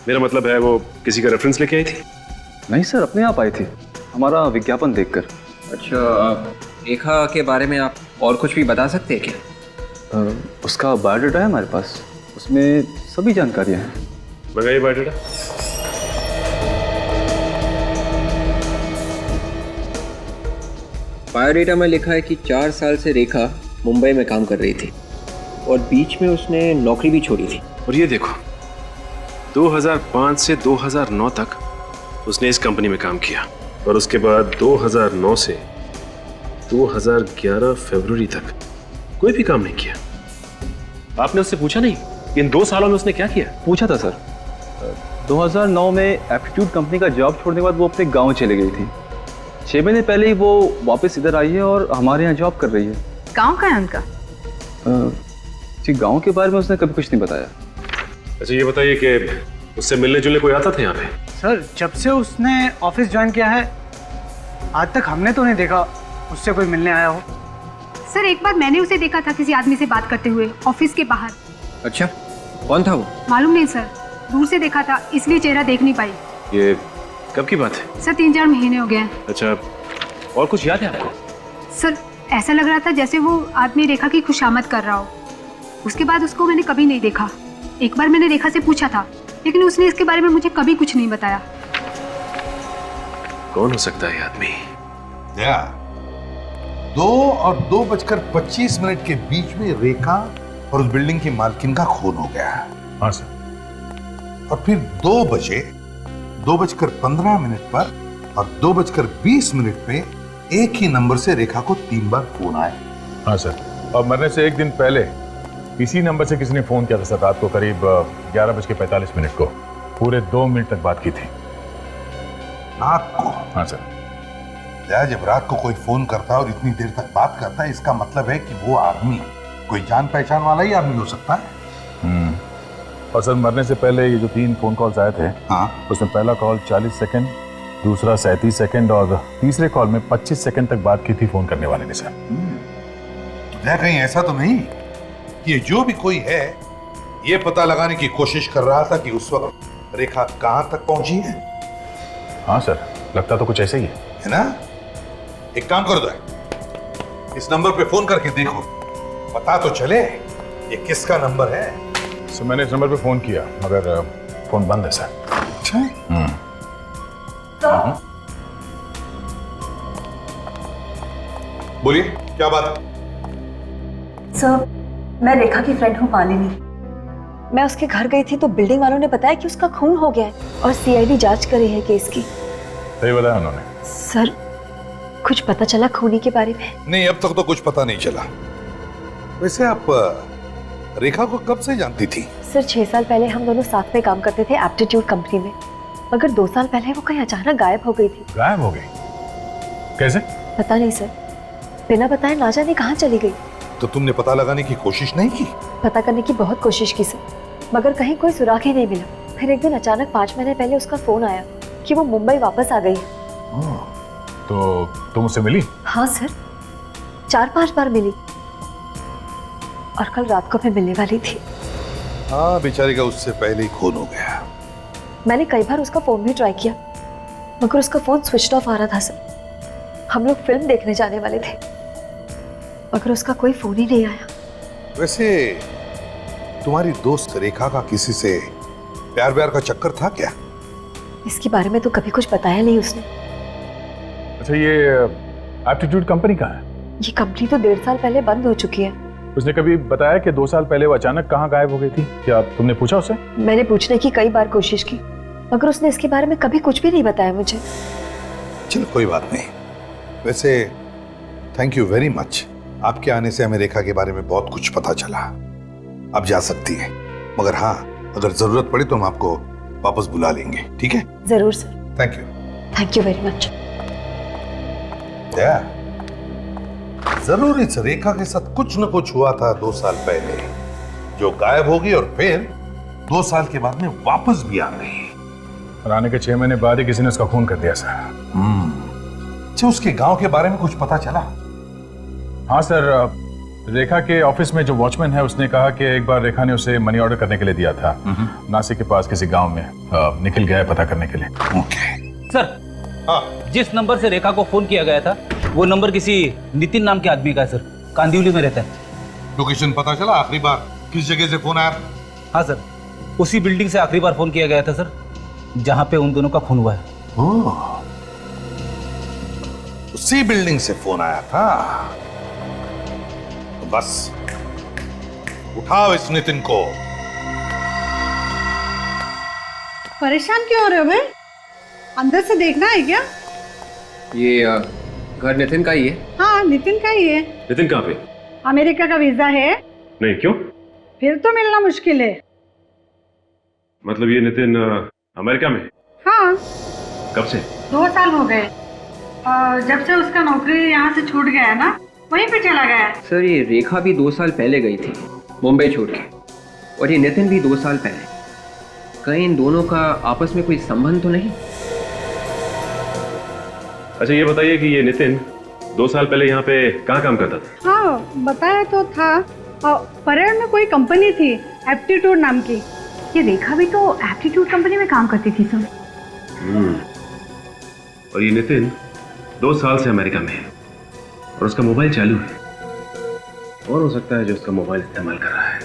मेरा मतलब है वो किसी का रेफरेंस लेके आई थी? नहीं सर, अपने आप आई थी, हमारा विज्ञापन देखकर। अच्छा, रेखा के बारे में आप और कुछ भी बता सकते हैं क्या? उसका बायोडाटा है हमारे पास, उसमें सभी जानकारियाँ हैं। मंगाइए बायोडाटा। बायोडाटा में लिखा है कि 4 साल से रेखा मुंबई में काम कर रही थी और बीच में उसने नौकरी भी छोड़ी थी। और ये देखो, 2005 से 2009 तक उसने इस कंपनी में काम किया और उसके बाद 2009 से 2011 फरवरी तक कोई भी काम नहीं किया। आपने उससे पूछा नहीं इन 2 सालों में उसने क्या किया? पूछा था सर। 2009 में एप्टीट्यूड कंपनी का जॉब छोड़ने के बाद वो अपने गांव चले गई थी। 6 महीने पहले ही वो वापस इधर आई है और हमारे यहाँ जॉब कर रही है। गाँव का है उनका? जी, गाँव के बारे में उसने कभी कुछ नहीं बताया। अच्छा ये बताइए कि उससे मिलने जुलने कोई आता था यहाँ पे? सर, जब से उसने ऑफिस ज्वाइन किया है आज तक हमने तो नहीं देखा उससे कोई मिलने आया हो। सर, एक बार मैंने उसे देखा था किसी आदमी से बात करते हुए ऑफिस के बाहर। अच्छा, कौन था वो? मालूम नहीं सर, दूर से देखा था इसलिए चेहरा देख नहीं पाई। ये कब की बात है? सर, 3-4 महीने हो गए हैं। अच्छा, और कुछ याद है आपको? सर, ऐसा लग रहा था जैसे वो आदमी रेखा की खुशामद कर रहा हो। उसके बाद उसको मैंने कभी नहीं देखा। एक बार मैंने रेखा से पूछा था लेकिन उसने इसके बारे में मुझे कभी कुछ नहीं बताया। कौन हो सकता है ये आदमी? 2 और 2:25 के बीच में रेखा और उस बिल्डिंग की मालकिन का खून हो गया। हाँ सर। और फिर 2 बजे 2:15 पर और 2:20 पे एक ही नंबर से रेखा को 3 बार फोन आए। हाँ सर। और मरने से 1 दिन पहले इसी नंबर से किसी ने फोन किया था सर, रात को करीब 11:45 को। पूरे 2 मिनट तक बात की थी। रात को? हाँ सर। जब रात को कोई फोन करता है और इतनी देर तक बात करता है, इसका मतलब है कि वो आदमी कोई जान पहचान वाला ही आदमी हो सकता है। और सर, मरने से पहले ये जो 3 फोन कॉल्स आए थे, हाँ, उसमें पहला कॉल 40 सेकंड, दूसरा 37 सेकंड और तीसरे कॉल में 25 सेकंड तक बात की थी फोन करने वाले ने सर। कहीं ऐसा तो नहीं कि ये जो भी कोई है ये पता लगाने की कोशिश कर रहा था कि उस वक्त रेखा कहां तक पहुंची है? हाँ सर, लगता तो कुछ ऐसे ही है ना? एक काम करो, इस नंबर पे फोन करके देखो, पता तो चले ये किसका नंबर है। सर, मैंने इस नंबर पे फोन किया मगर फोन बंद है सर। अच्छा। बोलिए, क्या बात? सर, मैं रेखा की फ्रेंड हूँ मालिनी। मैं उसके घर गई थी तो बिल्डिंग वालों ने बताया कि उसका खून हो गया है और सीआईडी जांच कर रही है केस की। सही बताया उन्होंने। सर, कुछ पता चला खूनी के बारे में? नहीं, अब तक तो कुछ पता नहीं चला। वैसे आप रेखा को कब से जानती थी? सर, 6 साल पहले हम दोनों साथ में काम करते थे एप्टीट्यूड कंपनी में, मगर 2 साल पहले वो कहीं अचानक गायब हो गई थी। गायब हो गई? कैसे? पता नहीं सर, बिना बताए ना जाने कहाँ चली गई। तो तुमने पता लगाने की कोशिश नहीं की? पता करने की बहुत कोशिश की सर, मगर कहीं कोई सुराग ही नहीं मिला। फिर एक दिन अचानक 5 महीने पहले उसका फोन आया कि वो मुंबई वापस आ गई है। तो तुम उससे मिली? हाँ सर, 4-5 बार मिली और कल रात को मैं मिलने वाली थी। हाँ, बेचारी का उससे पहले ही खून हो गया। मैंने कई बार उसका फोन भी ट्राई किया मगर उसका फोन स्विच ऑफ आ रहा था सर। हम लोग फिल्म देखने जाने वाले थे मगर उसका कोई फोन ही नहीं आया। वैसे तुम्हारी दोस्त रेखा का किसी से प्यार व्यार का चक्कर था क्या? इसके बारे में तो कभी कुछ बताया नहीं उसने। अच्छा, ये एप्टीट्यूड कंपनी कहाँ है? ये कंपनी तो 1.5 साल पहले बंद हो चुकी है। उसने कभी बताया कि 2 साल पहले वो अचानक कहाँ गायब हो गई थी? क्या तुमने पूछा उससे? मैंने पूछने की कई बार कोशिश की मगर उसने इसके बारे में कभी कुछ भी नहीं बताया मुझे। चलो कोई बात नहीं। वैसे थैंक यू वेरी मच, आपके आने से हमें रेखा के बारे में बहुत कुछ पता चला। आप जा सकती हैं, मगर हाँ, अगर जरूरत पड़ी तो हम आपको वापस बुला लेंगे, ठीक है? जरूर sir. Thank you. Thank you very much. जरूर इस रेखा के साथ कुछ न कुछ हुआ था 2 साल पहले, जो गायब होगी और फिर 2 साल के बाद में वापस भी आ गई। और आने के 6 महीने बाद ही किसी ने उसका खून कर दिया सर। अच्छा, उसके गांव के बारे में कुछ पता चला? हाँ सर, रेखा के ऑफिस में जो वॉचमैन है उसने कहा कि एक बार रेखा ने उसे मनी ऑर्डर करने के लिए दिया था नासिक के पास किसी गांव में। निखिल गया है पता करने के लिए। सर, जिस नंबर से रेखा को फोन किया गया था वो नंबर किसी नितिन नाम के आदमी का है सर, कांदिवली में रहता है। लोकेशन पता चला? आखिरी बार किस जगह से फोन आया? हाँ सर, उसी बिल्डिंग से आखिरी बार फोन किया गया था सर, जहां पे उन दोनों का खून हुआ है। उसी बिल्डिंग से फोन आया था। तो बस उठाओ इस नितिन को। परेशान क्यों हो रहे हो भाई? अंदर से देखना है क्या? ये घर नितिन का ही है? हाँ, नितिन का ही है। नितिन कहाँ पे? अमेरिका का वीजा है। नहीं, क्यों? फिर तो मिलना मुश्किल है। मतलब ये नितिन अमेरिका में? हाँ। कब से? 2 साल हो गए। जब से उसका नौकरी यहाँ से छूट गया है ना, वहीं पे चला गया है। सर, ये रेखा भी 2 साल पहले गई थी मुंबई छोड़ के, और ये नितिन भी 2 साल पहले। कहीं इन दोनों का आपस में कोई संबंध तो नहीं? अच्छा, ये बताइए कि ये नितिन 2 साल पहले यहाँ पे कहाँ काम करता था? हाँ, बताया तो था। परेड में कोई कंपनी थी, एप्टीट्यूड नाम की। ये रेखा भी तो एप्टीट्यूड कंपनी में काम करती थी सर। और ये नितिन 2 साल से अमेरिका में है और उसका मोबाइल चालू है। और हो सकता है जो उसका मोबाइल इस्तेमाल कर रहा है।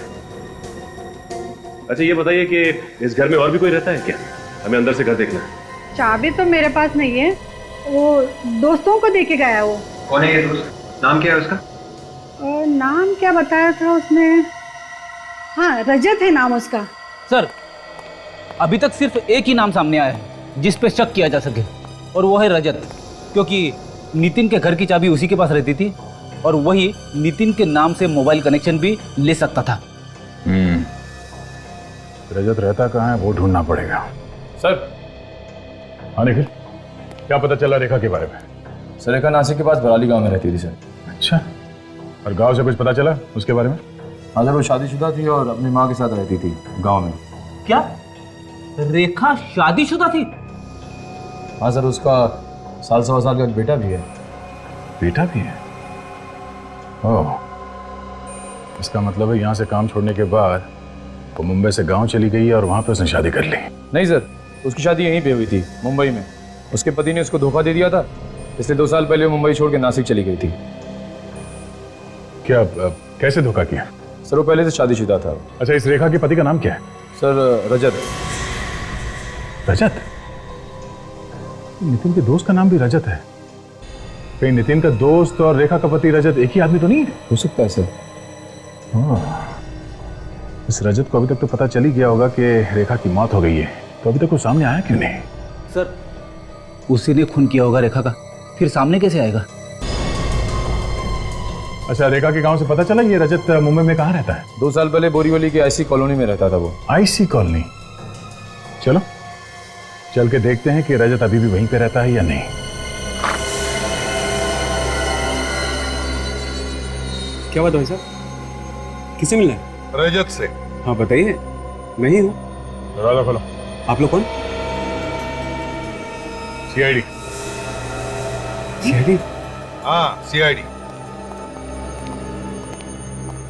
अच्छा, ये बताइए कि इस घर में और भी कोई रहता है क्या? हमें अंदर से घर देखना है। चाबी तो मेरे पास नहीं है, वो दोस्तों को देके गया। वो कौन है ये दोस्त? नाम क्या है उसका? नाम क्या बताया था उसने? हाँ, रजत है नाम उसका। सर, अभी तक सिर्फ एक ही नाम सामने आया है जिस पे शक किया जा सके, और वो है रजत, क्योंकि नितिन के घर की चाबी उसी के पास रहती थी और वही नितिन के नाम से मोबाइल कनेक्शन भी ले सकता था। रजत रहता कहाँ है वो ढूंढना पड़ेगा। सर, हाँ निखिल, क्या पता चला रेखा के बारे में? सर, रेखा नासिक के पास बराली गांव में रहती थी सर। अच्छा, और गांव से कुछ पता चला उसके बारे में? हाँ सर, वो शादीशुदा थी और अपनी माँ के साथ रहती थी गांव में। क्या रेखा शादीशुदा थी? हाँ सर, उसका 1.25 साल का बेटा भी है। बेटा भी है? ओह, इसका मतलब है यहाँ से काम छोड़ने के बाद वो मुंबई से गांव चली गई और वहाँ पे उसने शादी कर ली। नहीं सर, उसकी शादी यहीं पे हुई थी, मुंबई में। उसके पति ने उसको धोखा दे दिया था, इसलिए 2 साल पहले वो मुंबई छोड़ के नासिक चली गई थी। क्या, कैसे धोखा किया? सर, वो पहले से शादीशुदा था। अच्छा, इस रेखा के पति का नाम क्या है? सर, रजत। रजत? नितिन के दोस्त का नाम भी रजत है। कहीं नितिन का दोस्त और रेखा का पति रजत एक ही आदमी तो नहीं है? हो सकता है सर। इस रजत को अभी तक तो पता चल ही गया होगा कि रेखा की मौत हो गई है, तो अभी तक वो सामने आया क्यों नहीं? सर, उसी ने खून किया होगा रेखा का, फिर सामने कैसे आएगा? अच्छा, रेखा के गांव से पता चला ये रजत मुंबई में कहाँ रहता है? 2 साल पहले बोरीवली की आईसी कॉलोनी में रहता था वो। IC colony? चलो चल के देखते हैं कि रजत अभी भी वहीं पे रहता है या नहीं। क्या बात भाई साहब, किसे मिलना है? रजत से। हाँ बताइए, मैं ही हूँ। दरवाजा खोलो। आप लोग कौन? सीआईडी। सीआईडी? हाँ, सीआईडी।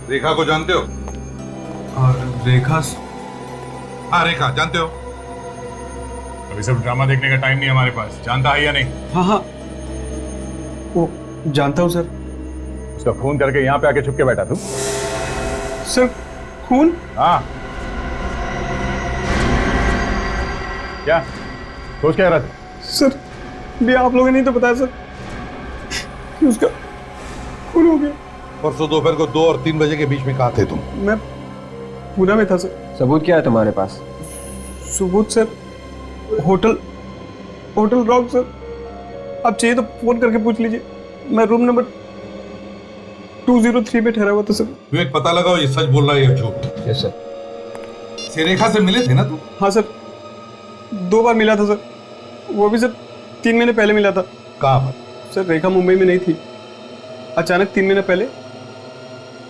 रेखा को जानते हो? और रेखा? हाँ, रेखा जानते हो? अभी सब ड्रामा देखने का टाइम नहीं है हमारे पास। जानता है या नहीं? हाँ हाँ, वो जानता हूँ सर। उसका खून करके यहाँ पे आके छुप के बैठा तू? सर, खून? हाँ। क्या सोच क्या रहा था? सर, भी आप लोगों ने नहीं तो बताया सर कि उसका खून हो गया। परसों दोपहर को 2 और 3 बजे के बीच में कहाँ थे तुम? मैं पुणे में था सर। सबूत क्या है तुम्हारे पास? सबूत सर, होटल रॉक सर। आप चाहिए तो फोन करके पूछ लीजिए, मैं रूम नंबर 203 में ठहरा हुआ था सर। विवेक, पता लगाओ ये सच बोल रहा है या झूठ? Yes sir. से रेखा से मिले थे ना तुम? हाँ सर, 2 बार मिला था सर, वो भी सर 3 महीने पहले मिला था। कहाँ पर? सर, रेखा मुंबई में नहीं थी। अचानक 3 महीने पहले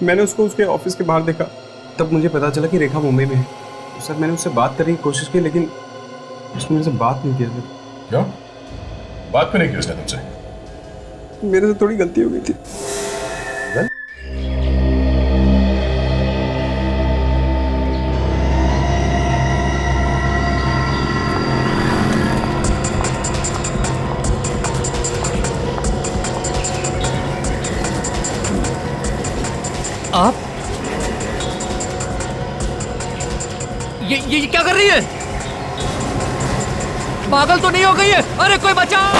मैंने उसको उसके ऑफिस के बाहर देखा, तब मुझे पता चला कि रेखा मुंबई में है। सर मैंने उससे बात करने की कोशिश की लेकिन उसने मेरे से बात नहीं की। क्यों? बात क्यों नहीं की उसने तुमसे? मेरे से थोड़ी गलती हो गई थी। आप ये क्या कर रही है? पागल तो नहीं हो गई है? अरे कोई बचाओ!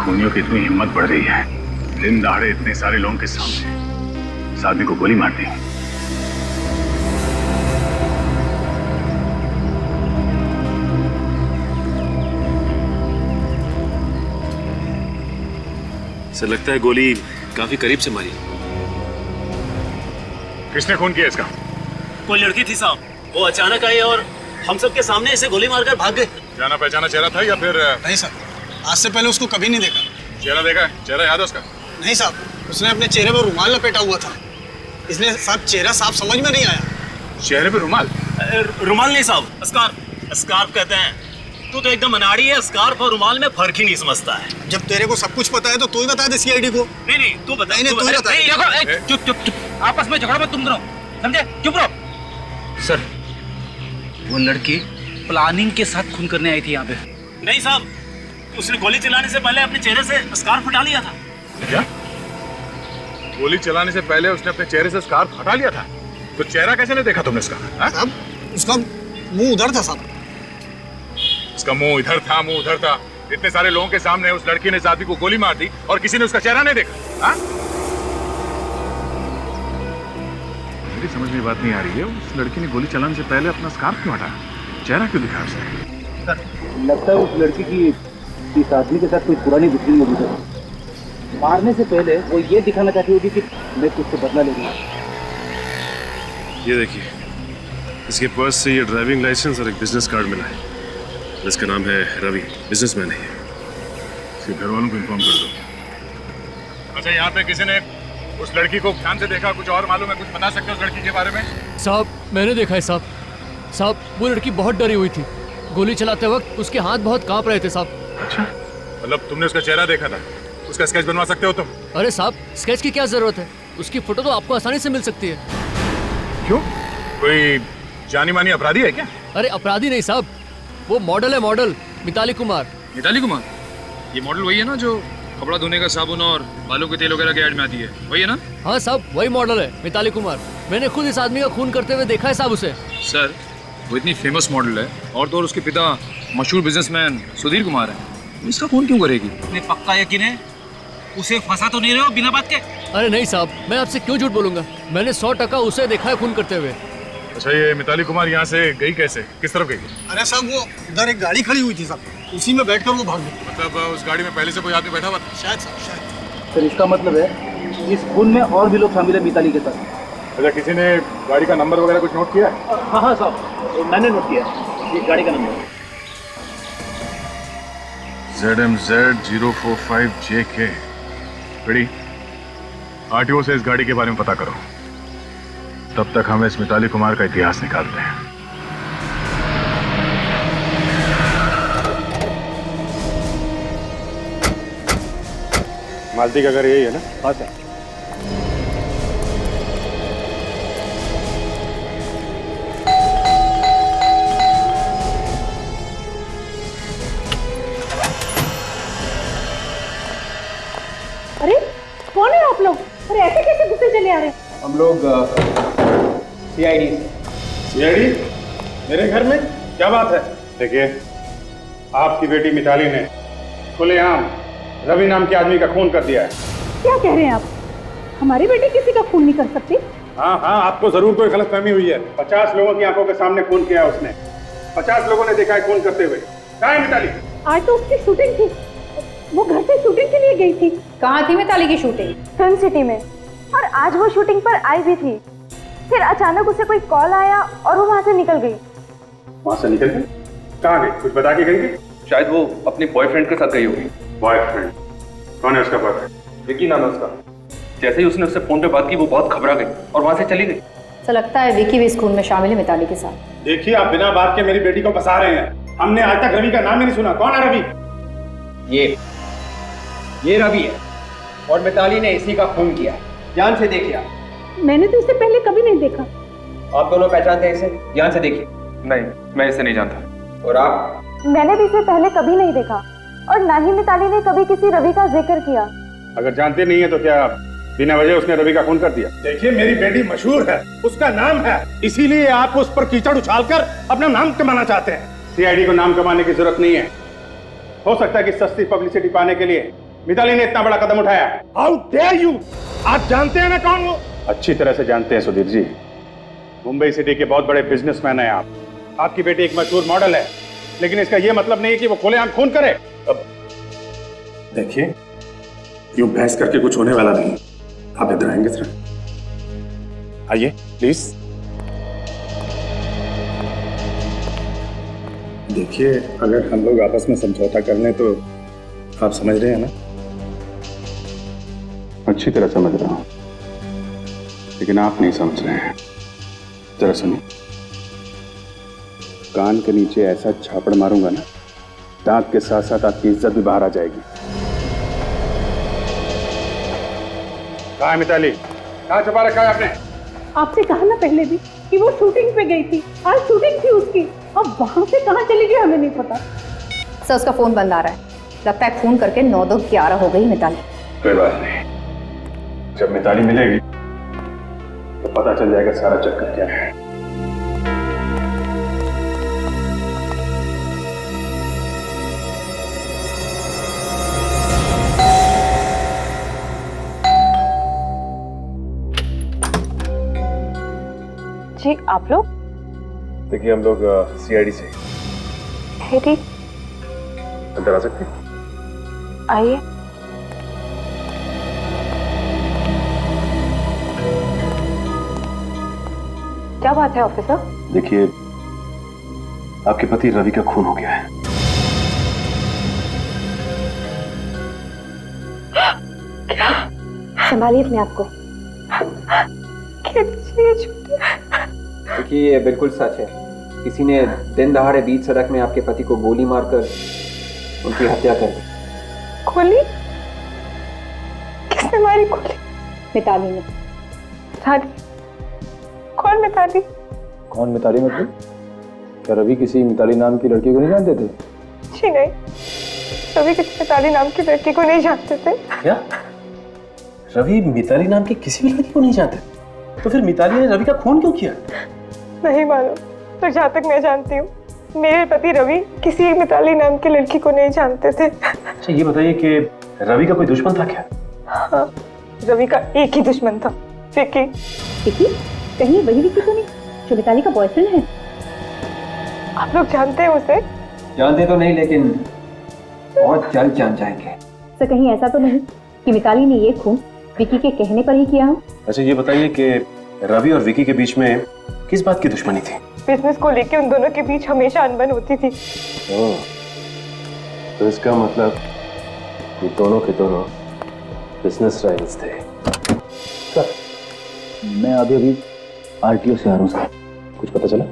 खूनियों की इतनी हिम्मत बढ़ रही है, दिन दहाड़े इतने सारे लोगों के सामने इस आदमी को गोली मार दी। सर लगता है गोली काफी करीब से मारी। किसने खून किया इसका? कोई लड़की थी साहब, वो अचानक आई और हम सबके सामने इसे गोली मारकर भाग गए। जाना पहचाना चेहरा था या फिर? नहीं सर, आज से पहले उसको कभी नहीं देखा। चेहरा देखा है? चेहरा याद है उसका? नहीं साहब, उसने अपने चेहरे पर रुमाल लपेटा हुआ था, इसलिए साहब चेहरा साफ समझ में नहीं आया। चेहरे पे रुमाल? रुमाल नहीं साहब, स्कार्फ। स्कार्फ कहते हैं। तू तो एकदम अनाड़ी है, स्कार्फ और रुमाल में फर्क ही नहीं समझता है। जब तेरे को सब कुछ पता है तो तू ही बता दे सीआईडी को। नहीं तू बता। नहीं तू ही बता। चुप आपस में झगड़ा मत तुम दोनों, समझे? चुप रहो। सर वो लड़की प्लानिंग के साथ खून करने आई थी यहाँ पे। नहीं साहब, उसने गोली चलाने से पहले अपने चेहरे से स्कार्फ हटा लिया था। क्या? गोली चलाने से पहले उसने अपने चेहरे से स्कार्फ हटा लिया था? तो चेहरा कैसे नहीं देखा तुमने इसका? साहब उसका मुंह उधर था साहब। उसका मुंह इधर था, मुंह उधर था। इतने सारे लोगों के सामने उस लड़की ने इस आदमी को गोली मार दी और किसी ने उसका चेहरा नहीं देखा। हाँ? मेरी समझ में बात नहीं आ रही है, उस लड़की ने गोली चलाने से पहले अपना स्कार्फ क्यों हटाया? चेहरा क्यों दिखाया उसने? लगता है उस लड़की की इस आदमी के साथ कोई पुरानी दुश्मनी होगी सर। मारने से पहले वो ये दिखाना चाहती होगी कि मैं तुझसे बदला ले रही हूँ। ये देखिए, इसके पर्स से ये ड्राइविंग लाइसेंस और एक बिजनेस कार्ड मिला है। इसका नाम है रवि, बिजनेसमैन है। इसके घर वालों को इन्फॉर्म कर दो। अच्छा, यहाँ पे किसी ने उस लड़की को ध्यान से देखा? कुछ और मालूम है? कुछ बता सकते हो उस लड़की के बारे में? साहब मैंने देखा है साहब। साहब वो लड़की बहुत डरी हुई थी, गोली चलाते वक्त उसके हाथ बहुत कांप रहे थे साहब। अच्छा, मतलब तुमने उसका चेहरा देखा था? उसका स्केच बनवा सकते हो तुम? अरे साहब स्केच की क्या जरूरत है, उसकी फोटो तो आपको आसानी से मिल सकती है। क्यों? कोई जानी मानी अपराधी है क्या? अरे अपराधी नहीं साहब, वो मॉडल है, मॉडल मिताली कुमार। मिताली कुमार? ये मॉडल वही है ना जो कपड़ा धोने का साबुन और बालों के तेल वगैरह के ऐड में आती है, वही है ना? हाँ साहब वही मॉडल है, मिताली कुमार। मैंने खुद इस आदमी का खून करते हुए देखा है साहब उसे। सर वो इतनी फेमस मॉडल है और तो और उसके पिता मशहूर बिजनेसमैन सुधीर कुमार है, इसका खून क्यों करेगी? पक्का यकीन है? उसे फंसा तो नहीं रहे हो बिना बात के? अरे नहीं साहब, मैं आपसे क्यों झूठ बोलूंगा, मैंने 100% उसे देखा है खून करते हुए। अच्छा, ये मिताली कुमार यहाँ से गई कैसे? किस तरफ गई? अरे साहब वो उधर एक गाड़ी खड़ी हुई थी साहब, उसी में बैठकर वो भाग गई। मतलब उस गाड़ी में पहले से कोई आदमी बैठा हुआ था? शायद साहब, शायद। सर इसका मतलब है इस खून में और भी लोग शामिल है मिताली के साथ। अच्छा, किसी ने गाड़ी का नंबर वगैरह कुछ नोट किया? हाँ साहब मैंने नोट किया, ये गाड़ी का नंबर ZMZ 045JK। बड़ी आरटीओ से इस गाड़ी के बारे में पता करो, तब तक हम इस मिताली कुमार का इतिहास निकालते हैं। मालती का घर यही है ना? हाँ सर। अरे कौन है आप लोग? अरे ऐसे कैसे गुस्से चले आ रहे हैं? हम लोग सीआईडी। सीआईडी? मेरे घर में क्या बात है? देखिए, आपकी बेटी मिताली ने खुलेआम रवि नाम के आदमी का खून कर दिया है। क्या कह रहे हैं आप? हमारी बेटी किसी का खून नहीं कर सकती। हाँ हाँ, आपको जरूर कोई गलतफहमी हुई है। 50 लोगों की आंखों के सामने खून किया उसने। 50 लोगों ने देखा है खून करते हुए। कहाँ है मिताली? आज तो उसकी शूटिंग थी, वो घर से शूटिंग के लिए गई थी। कहाँ थी मिताली की शूटिंग? फिल्म सिटी में, और आज वो शूटिंग पर आई भी थी। फिर अचानक उसे कोई कॉल आया और वो वहाँ से निकल गई। वहाँ से निकल गई? कहाँ गई? कुछ बता के गई थी? शायद वो अपने बॉयफ्रेंड के साथ गई होगी। बॉयफ्रेंड? कौन है उसका बॉयफ्रेंड? विकी नाम है उसका। जैसे ही उसने उससे फोन पे बात की वो बहुत घबरा गई और वहां से चली गई। तो लगता है विकी भी इस खून में शामिल है मिताली के साथ। देखिए, आप बिना बात के मेरी बेटी को फंसा रहे हैं। हमने आज तक रवि का नाम ही नहीं सुना। कौन है रवि? ये रवि है और मिताली ने इसी का खून किया। ध्यान से देखिए। मैंने तो इसे पहले कभी नहीं देखा। आप दोनों पहचानते हैं इसे? ध्यान से देखिए। नहीं, मैं इसे नहीं जानता। और आप? मैंने भी इसे पहले कभी नहीं देखा और ना ही मिताली ने कभी किसी रवि का जिक्र किया। अगर जानते नहीं है तो क्या बिना वजह उसने रवि का खून कर दिया? देखिए, मेरी बेटी मशहूर है, उसका नाम है, इसीलिए आप उस पर कीचड़ उछालकर अपना नाम कमाना चाहते हैं। सीआईडी को नाम कमाने की जरूरत नहीं है। हो सकता है कि सस्ती पब्लिसिटी पाने के लिए मिताली ने इतना बड़ा कदम उठाया। How dare you! आप जानते हैं ना कौन वो? अच्छी तरह से जानते हैं सुधीर जी। मुंबई सिटी के बहुत बड़े बिजनेसमैन हैं आप। आपकी बेटी एक मशहूर मॉडल है, लेकिन इसका यह मतलब नहीं है कि वो खुलेआम खून करे। अब देखिए, यूं बहस करके कुछ होने वाला नहीं। आप इधर आएंगे सर? आइए प्लीज। देखिए, अगर हम लोग आपस में समझौता कर लें तो आप समझ रहे हैं ना? अच्छी तरह समझ रहा हूं, लेकिन आप नहीं समझ रहे हैं। जरा सुनिए, कान के नीचे ऐसा छापड़ मारूंगा ना, दांत के साथ साथ आपकी इज्जत भी बाहर आ जाएगी। कहाँ है मिताली? कहाँ छुपा रखा है आपने? आपसे कहा ना पहले भी कि वो शूटिंग पे गई थी। आज शूटिंग थी उसकी, अब वहाँ से कहाँ चली गई हमें नहीं पता। सर, उसका फोन बंद आ रहा है। लगता है खून करके 9-2-11 हो गई मिताली। कोई बात नहीं, जब मिताली मिलेगी तो पता चल जाएगा सारा चक्कर क्या है। जी, आप लोग? देखिए, हम लोग सीआईडी से। है ठीक, अंदर आ सकते हैं? आइए। क्या बात है ऑफिसर? देखिए, आपके पति रवि का खून हो गया है। क्या? संभालिए अपने आप को। देखिए, ये बिल्कुल सच है। किसी ने दिन दहाड़े बीच सड़क में आपके पति को गोली मारकर उनकी हत्या कर दी। गोली? किसने मारी गोली? मिताली ने। मिताली? कौन मिताली? कौन मिताली मतलब? क्या रवि किसी मिताली नाम की लड़की को नहीं जानते थे? जी नहीं, रवि किसी मिताली नाम की लड़की को नहीं जानते थे। क्या? रवि मिताली नाम की किसी भी लड़की को नहीं जानते? तो फिर मिताली ने रवि का खून क्यों किया? नहीं मालूम, तो जहाँ तक मैं जानती हूँ मेरे पति रवि किसी मिताली नाम की लड़की को नहीं जानते थे। अच्छा, ये बताइए कि रवि का कोई दुश्मन था क्या? हाँ, रवि का एक ही दुश्मन था, विकी। विकी? कहीं वही विकी तो नहीं जो मिताली का बॉयफ्रेंड है? आप लोग जानते हैं उसे? जानते तो नहीं, लेकिन बहुत जल्द जान जाएंगे। सर, कहीं ऐसा तो नहीं कि मिताली ने ये खून विकी के कहने पर ही किया हो? अच्छा, ये बताइए कि रवि और विकी के बीच में किस बात की दुश्मनी थी? बिजनेस को लेके उन दोनों के बीच हमेशा अनबन होती थी। तो इसका मतलब ये दोनों के दोनों बिजनेस राइवल्स थे। सर, मैं अभी आरटीओ से आ रहा हूँ सर। कुछ पता चला?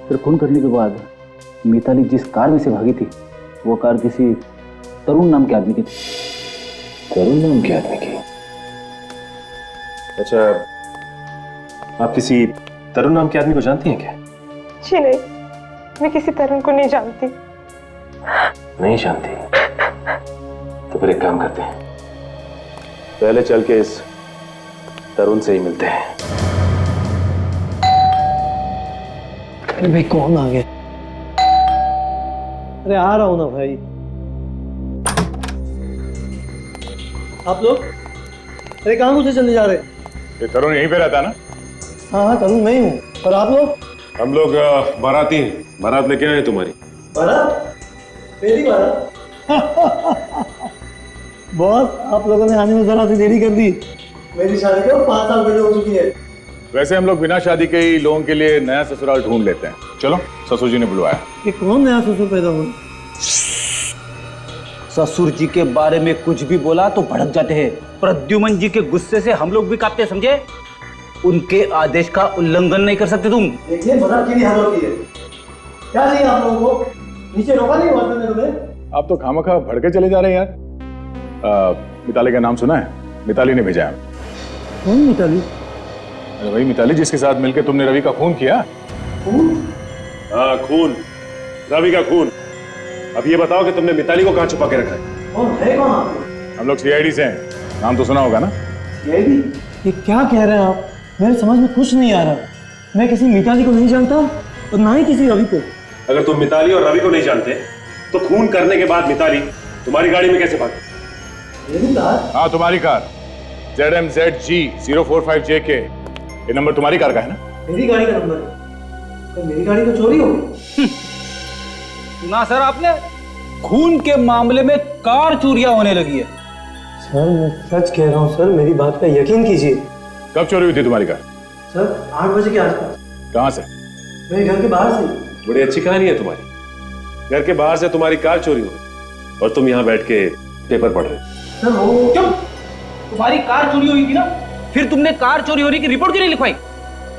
फिर खून करने के बाद मिताली जिस कार में से भागी थी, वो कार किसी तरुण नाम के आदमी की थी। तरुण नाम के आदमी की? अच्छा, आप किसी तरुण नाम के आदमी को जानती हैं क्या? जी नहीं, मैं किसी तरुण को नहीं जानती। नहीं जानती? तो फिर एक काम करते हैं, पहले चल के इस तरुण से ही मिलते हैं। अरे भाई कौन आ गया? अरे आ रहा हूं ना भाई। आप लोग अरे कहाँ घुसे चले जा रहे? ये तरुण यहीं पे रहता है ना? हाँ हाँ तरुण मैं ही हूँ। और आप लोग? हम लोग बाराती हैं, बारात लेके आए तुम्हारी। बारात? मेरी बारात? बॉस आप लोगों ने आने में जरा सी देरी कर दी। मेरी शादी को 5 साल पहले हो चुकी है। वैसे हम लोग बिना शादी के ही लोगों के लिए नया ससुराल ढूंढ लेते हैं। चलो ससुर जी ने बुलवाया। ये कौन नया ससुर पैदा हुआ? ससुर जी के बारे में कुछ भी बोला तो भड़क जाते हैं। प्रद्युमन जी के गुस्से से हम लोग भी कांपते, समझे? उनके आदेश का उल्लंघन नहीं कर सकते तुम। देखिए मजाक की भी हाल होती है। क्या चाहिए आप लोगों को? नीचे रोका नहीं हुआ तुमने तुम्हें? आप तो खामखा भड़के चले जा रहे हैं यार। मिताली का नाम सुना है? मिताली ने भेजा है। कौन मिताली? अरे वही मिताली जिसके साथ मिलकर तुमने रवि का खून किया। खून? हाँ खून, रवि का खून। अब ये बताओ कि तुमने मिताली को कहाँ छुपा के रखा है? कौन है कौन आप लोग? हम लोग सीआईडी से हैं, नाम तो सुना होगा ना? सीआईडी? ये क्या कह रहे हैं आप? मेरे समझ में कुछ नहीं आ रहा। मैं किसी मिताली को नहीं जानता और ना ही किसी रवि को। अगर तुम मिताली और रवि को नहीं जानते तो खून करने के बाद मिताली तुम्हारी गाड़ी में कैसे भागी? मेरी कार? हाँ तुम्हारी कार, ZMZG 045JK। ये नंबर तुम्हारी कार का है ना? मेरी गाड़ी का नंबर है। तो मेरी गाड़ी तो चोरी हो गई। ना सर, आपने खून के मामले में कार चोरियां होने लगी है। सर मैं सच कह रहा हूँ सर, मेरी बात पे यकीन कीजिए। कब चोरी हुई थी तुम्हारी कार? सर 8 बजे के आसपास। कहाँ से? मेरे घर के बाहर से। बड़ी अच्छी कहानी है तुम्हारी। घर के बाहर से तुम्हारी कार चोरी हुई और तुम यहाँ बैठ के पेपर पढ़ रहे हो। सर वो क्यों? तुम्हारी कार चोरी हुई थी ना, फिर तुमने कार चोरी होने की रिपोर्ट क्यों नहीं लिखवाई?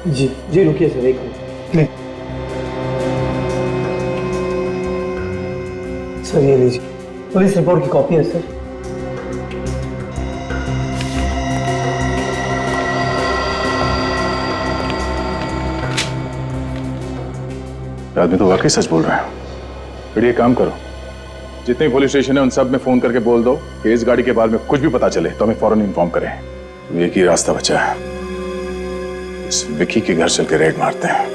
जी रुकिए सर एक मिनट। सर ये लीजिए, पुलिस रिपोर्ट की कॉपी है सर। आदमी तो वाकई सच बोल रहा है। फिर ये काम करो, जितने पुलिस स्टेशन है उन सब में फोन करके बोल दो कि इस गाड़ी के बारे में कुछ भी पता चले तो हमें फौरन इन्फॉर्म करें। एक ही रास्ता बचा है, इस विकी के घर चल के रेड मारते हैं।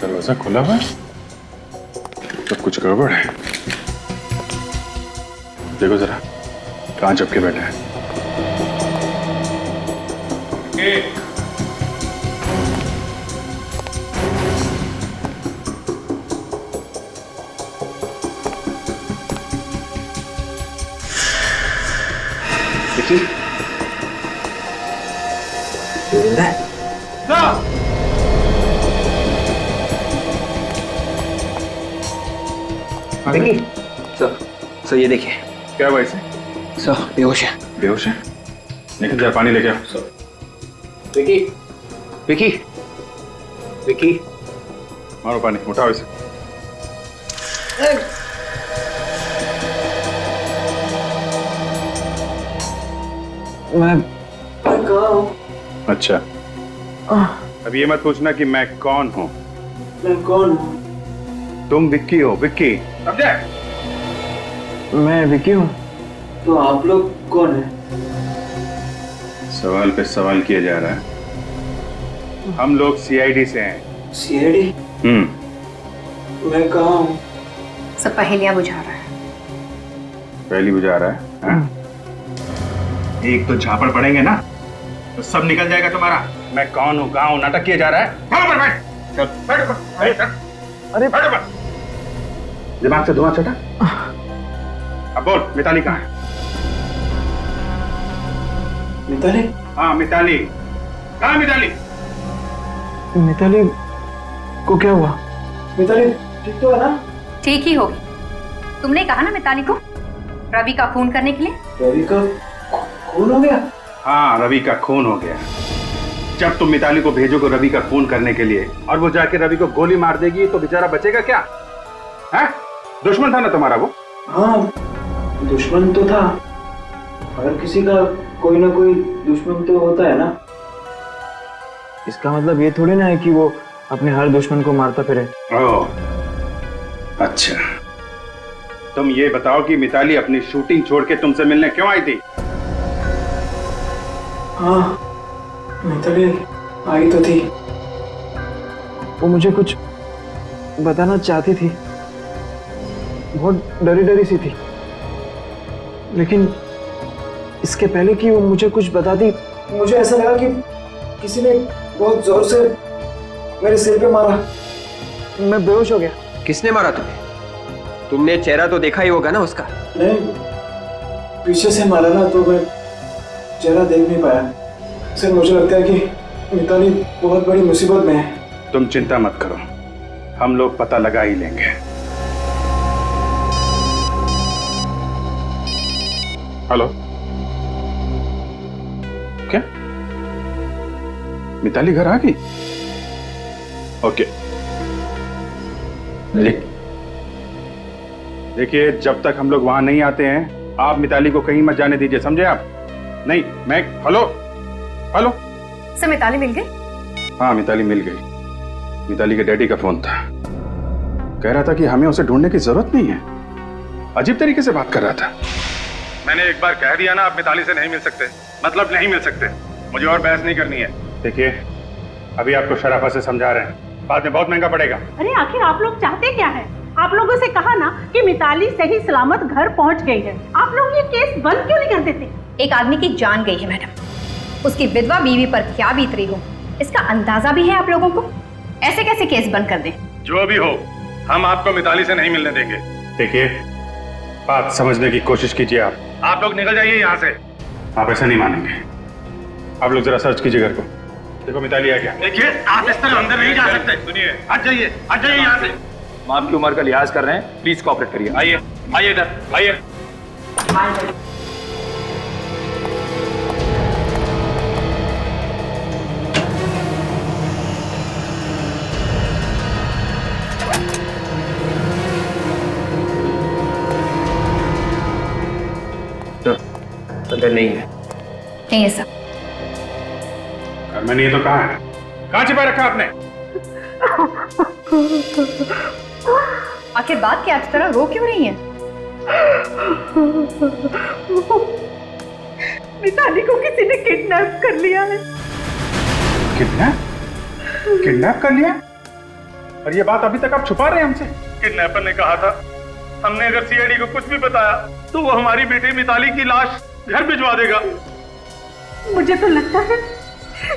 दरवाजा खुला हुआ है, सब कुछ गड़बड़ है। देखो जरा कहां चपके बैठे हैं। विकी सर ये देखिए। क्या हुआ इसे? सर बेहोश है। बेहोश है? निकल जा, पानी लेके आओ। सर विकी विकी विकी मारो पानी, उठाओ इसे। मैं कहाँ हूँ? अच्छा, अब ये मत पूछना कि मैं कौन हूँ। मैं कौन हूँ? तुम विक्की हो। विक्की अब जा। मैं विकी हूँ। तो आप लोग कौन हैं? सवाल पे सवाल किया जा रहा है। हम लोग सीआईडी से हैं। सीआईडी? मैं कहाँ हूँ? सब पहेलियां बुझा रहा है। पहली बुझा रहा है हाँ? एक तो झापड़ पड़ेंगे ना तो सब निकल जाएगा तुम्हारा। मैं कौन हूँ, कहाँ हूँ, नाटक किया जा रहा है। ऊपर बैठ, चल बैठ ऊपर, बैठ। अरे बैठ ऊपर। दिमाग से धुआं छटा। अब बोल, मिताली कहाँ है? मिताली? हाँ मिताली कहाँ है? मिताली मिताली को क्या हुआ? मिताली ठीक तो है ना? ठीक ही होगी। तुमने कहा ना मिताली को रवि का खून करने के लिए। रवि का खून हो गया? हाँ रवि का खून हो गया। जब तुम मिताली को भेजोगे रवि का खून करने के लिए और वो जाके रवि को गोली मार देगी तो बेचारा बचेगा क्या? है? दुश्मन था ना तुम्हारा वो? हाँ दुश्मन तो था। हर किसी का कोई ना कोई दुश्मन तो होता है ना। इसका मतलब ये थोड़ी ना है कि वो अपने हर दुश्मन को मारता फिरे। ओह अच्छा, तुम ये बताओ कि मिताली अपनी शूटिंग छोड़ के तुमसे मिलने क्यों आई थी? हाँ, मिताली आई तो थी। वो मुझे कुछ बताना चाहती थी, बहुत डरी डरी सी थी, लेकिन इसके पहले कि वो मुझे कुछ बताती, मुझे ऐसा लगा कि किसी ने बहुत जोर से मेरे सिर पे मारा। मैं बेहोश हो गया। किसने मारा तुम्हें? तुमने चेहरा तो देखा ही होगा ना उसका? नहीं, पीछे से मारा ना, तो मैं चेहरा देख नहीं पाया। सर, मुझे लगता है कि मिताली बहुत बड़ी मुसीबत में है। तुम चिंता मत करो, हम लोग पता लगा ही लेंगे। हेलो, क्या मिताली घर आ गई? ओके, देखिए जब तक हम लोग वहां नहीं आते हैं आप मिताली को कहीं मत जाने दीजिए, समझे आप? नहीं, मैं हेलो हेलो सर, मिताली मिल गई? हाँ, मिताली मिल गई। मिताली के डैडी का फोन था, कह रहा था कि हमें उसे ढूंढने की जरूरत नहीं है। अजीब तरीके से बात कर रहा था। मैंने एक बार कह दिया ना, आप मिताली से नहीं मिल सकते, मतलब नहीं मिल सकते। मुझे और बहस नहीं करनी है। देखिए, अभी आपको शराफत से समझा रहे हैं, बाद में बहुत महंगा पड़ेगा। अरे आखिर आप लोग चाहते क्या है? आप लोगों से कहा ना कि मिताली सही सलामत घर पहुंच गई है। आप लोग ये केस बंद क्यों नहीं कर देते? एक आदमी की जान गई है मैडम, उसकी विधवा बीवी पर क्या बीत रही हो इसका अंदाजा भी है आप लोगों को। ऐसे कैसे केस बंद कर दें? जो भी हो, हम आपको मिताली से नहीं मिलने देंगे। देखिए, बात समझने की कोशिश कीजिए। आप लोग निकल जाइए यहाँ से। आप ऐसा नहीं मानेंगे। आप लोग जरा सर्च कीजिए घर को, देखो मिताली है क्या। देखिए, आप इस तरह अंदर नहीं जा सकते। सुनिए, हट जाइए यहाँ से। हम आपकी उम्र का लिहाज कर रहे हैं, प्लीज कोऑपरेट करिए। आइए आइए इधर आइए। अंदर नहीं है। नहीं है सर। घर में नहीं है तो कहाँ है? कहाँ छिपा रखा आपने? आखिर बात क्या इस तरह रो क्यों रही है? मिताली को किसी ने किडनैप कर लिया है। किडनैप कर लिया? और ये बात अभी तक आप छुपा रहे हैं हमसे? किडनैपर ने कहा था हमने अगर सीआईडी को कुछ भी बताया तो वो हमारी बेटी मिताली की लाश घर भिजवा देगा। मुझे तो लगता है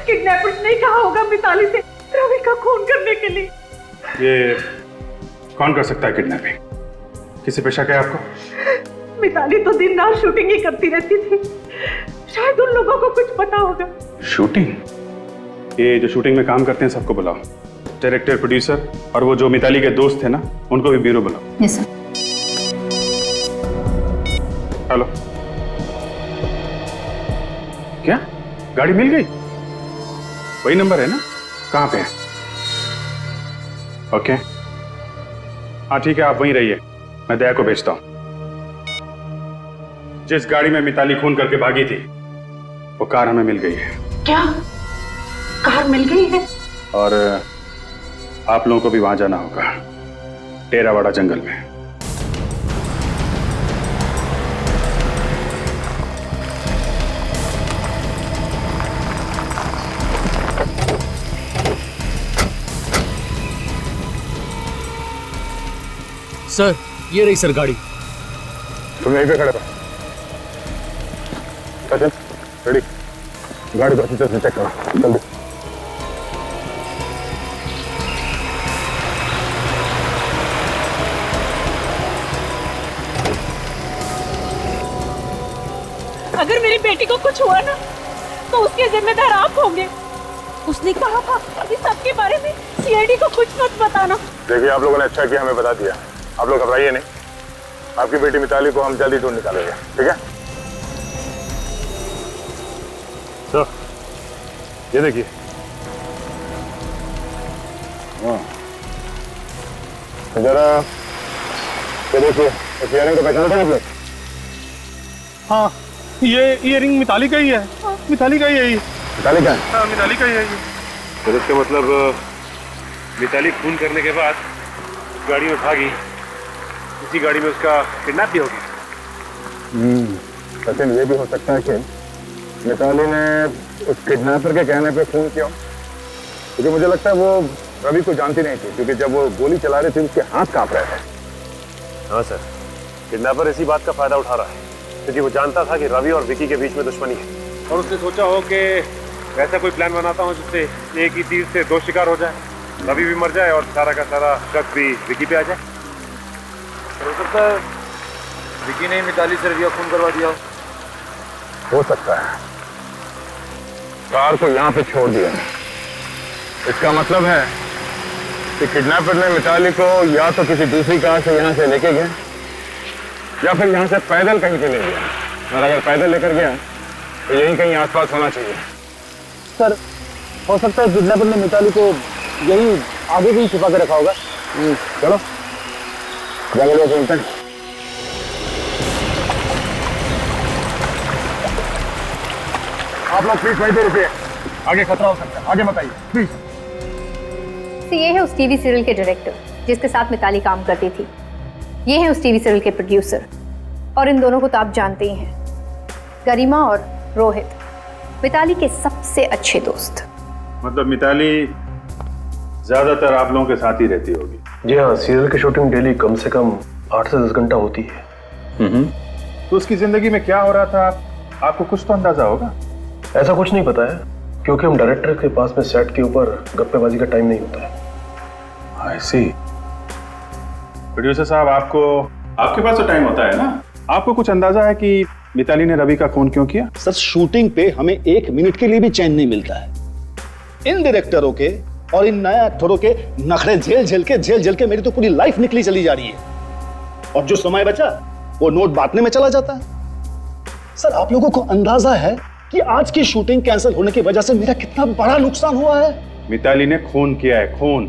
किडनैपर्स ने कहा होगा मिताली से रवि का खून करने के लिए। ये कौन कर सकता है किडनैपिंग? किसी पे शक है आपको? मिताली तो दिन रात शूटिंग ही करती रहती थी, शायद उन लोगों को कुछ पता होगा। शूटिंग? ये जो शूटिंग में काम करते हैं सबको बुलाओ, डायरेक्टर, प्रोड्यूसर और वो जो मिताली के दोस्त थे ना उनको भी ब्यूरो बुलाओ। Yes sir. हेलो, क्या गाड़ी मिल गई? वही नंबर है ना? कहाँ पे है? ओके, हाँ ठीक है, आप वहीं रहिए, मैं दया को भेजता हूं। जिस गाड़ी में मिताली खून करके भागी थी वो कार हमें मिल गई है। क्या कार मिल गई है? और आप लोगों को भी वहां जाना होगा, टेरावाड़ा जंगल में। सर, ये रही सर गाड़ी। तुम यहीं पे खड़े रहो। सचिन, रेडी? गाड़ी को अच्छी तरह से चेक करो, जल्दी। अगर मेरी बेटी को कुछ हुआ ना तो उसके जिम्मेदार आप होंगे। उसने कहा था कि सबके बारे में सीआईडी को कुछ मत बताना। देखिए, आप लोगों ने अच्छा किया हमें बता दिया। आप लोग घबराइए नहीं, आपकी बेटी मिताली को हम जल्दी ढूंढ निकालेंगे, ठीक है? तो ये देखिए, जरा ये देखिए, इस इयरिंग को पहचाना था आपने? हाँ, ये इयरिंग मिताली का ही है। मिताली का ही है ये। मिताली का है? हाँ, मिताली का ही है ये। तो इसका मतलब मिताली खून करने के बाद गाड़ी में भागी इसी गाड़ी में उसका किडनैप भी हो गया। सचिन, ये भी हो सकता है कि मिताली ने उस किडनैपर के कहने पे फोन किया, क्योंकि मुझे लगता है वो रवि को जानती नहीं थी, क्योंकि जब वो गोली चला रही थी उसके हाथ कांप रहे थे। हाँ सर, किडनैपर इसी बात का फायदा उठा रहा है, क्योंकि वो जानता था कि रवि और विकी के बीच में दुश्मनी है, और उसने सोचा हो कि ऐसा कोई प्लान बनाता हूँ जिससे एक ही तीर से दो शिकार हो जाए, रवि भी मर जाए और सारा का सारा शक भी विकी पे आ जाए। हो सकता है विकी ने मिताली से रवि का खून करवा दिया हो सकता है। कार को यहाँ पे छोड़ दिया, इसका मतलब है कि किडनैपर ने मिताली को या तो किसी दूसरी कार से यहाँ से लेके गया या फिर यहाँ से पैदल कहीं पे ले गया, और अगर पैदल लेकर गया तो यहीं कहीं आसपास होना चाहिए। सर, हो सकता है किडनैपर ने मिताली को यहीं आगे कहीं छुपा के रखा होगा। चलो जंगल में चलते हैं। आप लोग प्लीज वहीं पे रुकिए, आगे खतरा हो सकता है, आगे बताइए प्लीज। तो ये है उस टीवी सीरियल के डायरेक्टर जिसके साथ मिताली काम करती थी, ये है उस टीवी सीरियल के प्रोड्यूसर, और इन दोनों को तो आप जानते ही हैं, गरिमा और रोहित, मिताली के सबसे अच्छे दोस्त। मतलब मिताली ज्यादातर आप लोगों के साथ ही रहती होगी? जी हाँ, सीरियल की शूटिंग डेली कम से कम 8 से 10 घंटा होती है। तो उसकी जिंदगी में क्या हो रहा था आपको कुछ तो अंदाजा होगा? ऐसा कुछ नहीं पता है, क्योंकि हम डायरेक्टर के पास में सेट के ऊपर गप्पेबाजी का टाइम नहीं होता है। I see। प्रोड्यूसर साहब, आपके पास तो टाइम होता है ना, आपको कुछ अंदाजा है कि मिताली ने रवि का खून क्यों किया? सर, शूटिंग पे हमें 1 मिनट के लिए भी चैन नहीं मिलता है। इन डायरेक्टरों के और इन नए एक्टरों के नखरे झेल झेल के मेरी तो पूरी लाइफ निकली चली जा रही है, और जो समय बचा वो नोट बांटने में चला जाता है। सर, आप लोगों को अंदाजा है कि आज की शूटिंग कैंसिल होने की वजह से मेरा कितना बड़ा नुकसान हुआ है? मिताली ने खून किया है, खून।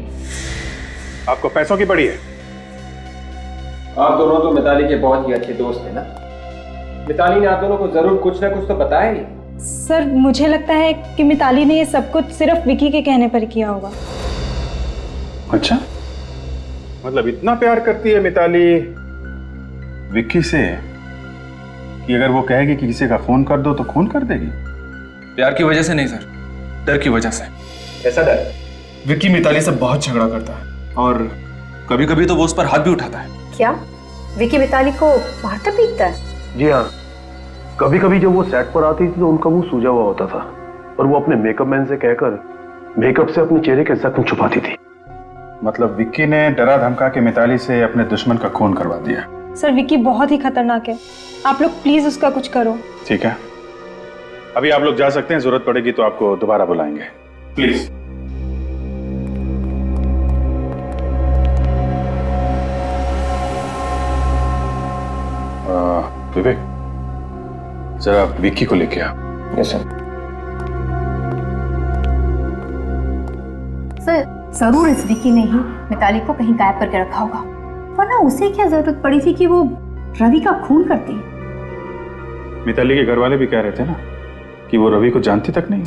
आपको पैसों की पड़ी है? आप दोनों तो मिताली के बहुत ही अच्छे दोस्त हैं ना। मिताली ने आप दोनों को जरूर कुछ ना कुछ तो बताया ही। सर, मुझे लगता है कि मिताली ने ये सब कुछ सिर्फ विकी के कहने पर किया होगा। अच्छा, मतलब इतना प्यार करती है मिताली विक्की से कि अगर वो कहेगी कि किसी का खून कर दो तो खून कर देगी? प्यार की वजह से नहीं सर, डर की वजह से। ऐसा डर? विक्की मिताली से बहुत झगड़ा करता है और कभी कभी तो वो उस पर हाथ भी उठाता है। क्या विकी मिताली को मारता पीटता है? जी हाँ, कभी कभी जब वो सेट पर आती थी तो उनका मुंह सूजा हुआ होता था, और वो अपने मेकअप मैन से कहकर मेकअप से अपने चेहरे के जख्म छुपाती थी। मतलब विक्की ने डरा धमका के मिताली से अपने दुश्मन का खून करवा दिया। सर, विकी बहुत ही खतरनाक है, आप लोग प्लीज उसका कुछ करो। ठीक है, अभी आप लोग जा सकते हैं, जरूरत पड़ेगी तो आपको दोबारा बुलाएंगे, प्लीज। विवेक, जरा विक्की को लेके आ। Yes sir. सर, जरूर इस विकी ने ही मिताली को कहीं गायब करके रखा होगा, वरना उसे क्या जरूरत पड़ी थी कि वो रवि का खून करती? मिताली के घर वाले भी कह रहे थे ना कि वो रवि को जानती तक नहीं।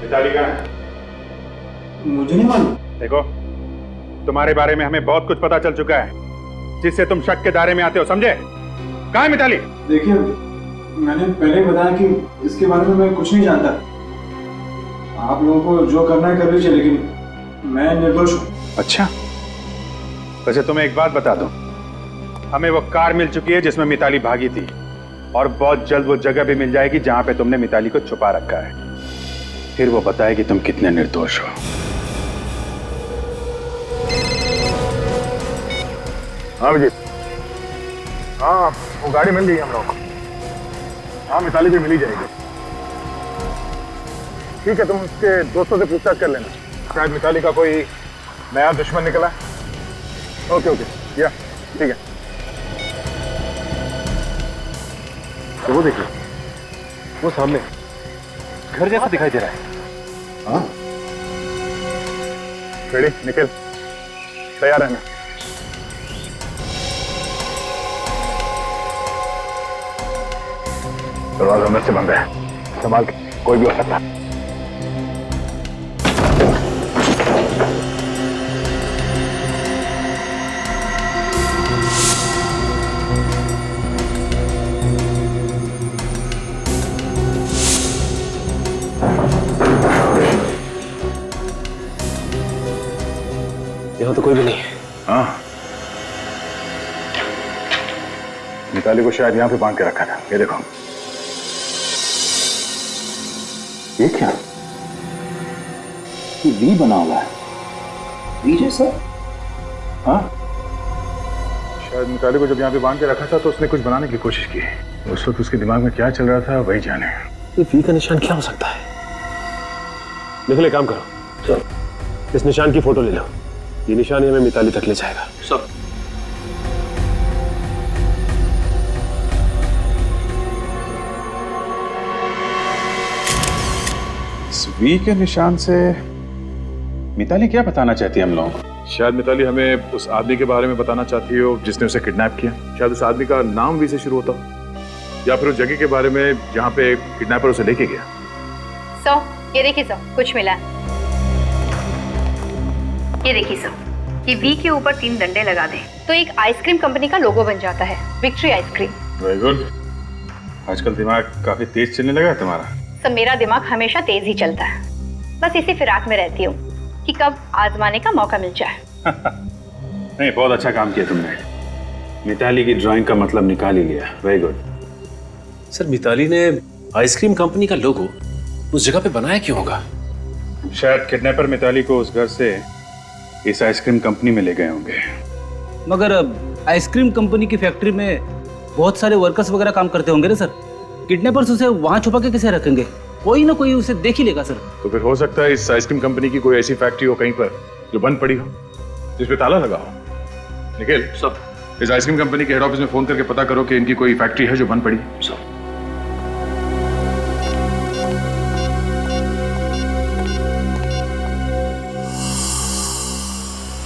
मिताली कहाँ है? मुझे नहीं मालूम। देखो, तुम्हारे बारे में हमें बहुत कुछ पता चल चुका है जिससे तुम शक के दायरे में आते हो, समझे? कहाँ है मिताली? देखिए, मैंने पहले बताया कि इसके बारे में मैं कुछ नहीं जानता। आप लोगों को जो करना है कर लीजिए, लेकिन मैं निर्दोष हूँ। अच्छा, वैसे तुम्हें एक बात बता दूं, हमें वो कार मिल चुकी है जिसमें मिताली भागी थी, और बहुत जल्द वो जगह भी मिल जाएगी जहां पे तुमने मिताली को छुपा रखा है। फिर वो बताएगी तुम कितने निर्दोष हो। हाँ विजय, हाँ वो गाड़ी मिल गई हम लोग को। हाँ, मिताली भी मिली जाएगी। ठीक है, तुम उसके दोस्तों से पूछताछ कर लेना, शायद मिताली का कोई नया दुश्मन निकला। ओके ओके, या ठीक है। तो वो देखिए, वो सामने घर जैसा दिखाई दे रहा है। हाँ, रेडी, निकल, तैयार रहना। दरवाजा अंदर से बंद है, संभाल के, कोई भी हो सकता है। यहाँ तो कोई भी नहीं है। हाँ, मिताली को शायद यहाँ पे बांध के रखा था। ये देखो, ये क्या? ये वी बना हुआ है, वी जैसा। हाँ, शायद मिताली को जब यहाँ पे बांध के रखा था तो उसने कुछ बनाने की कोशिश की। उस वक्त उसके दिमाग में क्या चल रहा था वही जाने। ये वी का निशान क्या हो सकता है? निकले, काम करो, चलो इस निशान की फोटो ले लो। ये निशान ही हमें मिताली तक ले जाएगा। सब इस वी के निशान से मिताली क्या बताना चाहती है हम लोगों को? शायद मिताली हमें उस आदमी के बारे में बताना चाहती हो जिसने उसे किडनैप किया। शायद उस आदमी का नाम वी से शुरू होता हो, या फिर उस जगह के बारे में जहां पे किडनैपर उसे लेके गया। सो ये देखिए सर, कुछ मिला है। ये देखिए सर, ये वी के ऊपर 3 डंडे लगा दें तो एक आइसक्रीम कंपनी का लोगो बन जाता है, विक्ट्री आइसक्रीम। Very good. आजकल दिमाग काफी तेज चलने लगा है तुम्हारा। सर मेरा दिमाग हमेशा तेज ही चलता है, बस इसी फिराक में रहती हूँ कि कब आजमाने का मौका मिल जाए। नहीं, बहुत अच्छा काम किया तुमने। मिताली की ड्राइंग का मतलब निकाल ही लिया। Very good. सर, मिताली ने आइसक्रीम कंपनी का लोगो उस जगह पे बनाया क्यों होगा? शायद किडनैपर मिताली को उस घर से इस आइसक्रीम कंपनी में ले गए होंगे। मगर आइसक्रीम कंपनी की फैक्ट्री में बहुत सारे वर्कर्स वगैरह काम करते होंगे ना सर। किडनैपर्स उसे वहां छुपा के कैसे रखेंगे? कोई ना कोई उसे देख ही लेगा सर। तो फिर हो सकता है इस आइसक्रीम कंपनी की कोई ऐसी फैक्ट्री हो कहीं पर जो बंद पड़ी हो, जिस पे ताला लगा हो। निखिल, सब इस आइसक्रीम कंपनी के हेड ऑफिस में फोन करके पता करो कि इनकी कोई फैक्ट्री है जो बंद पड़ी। सब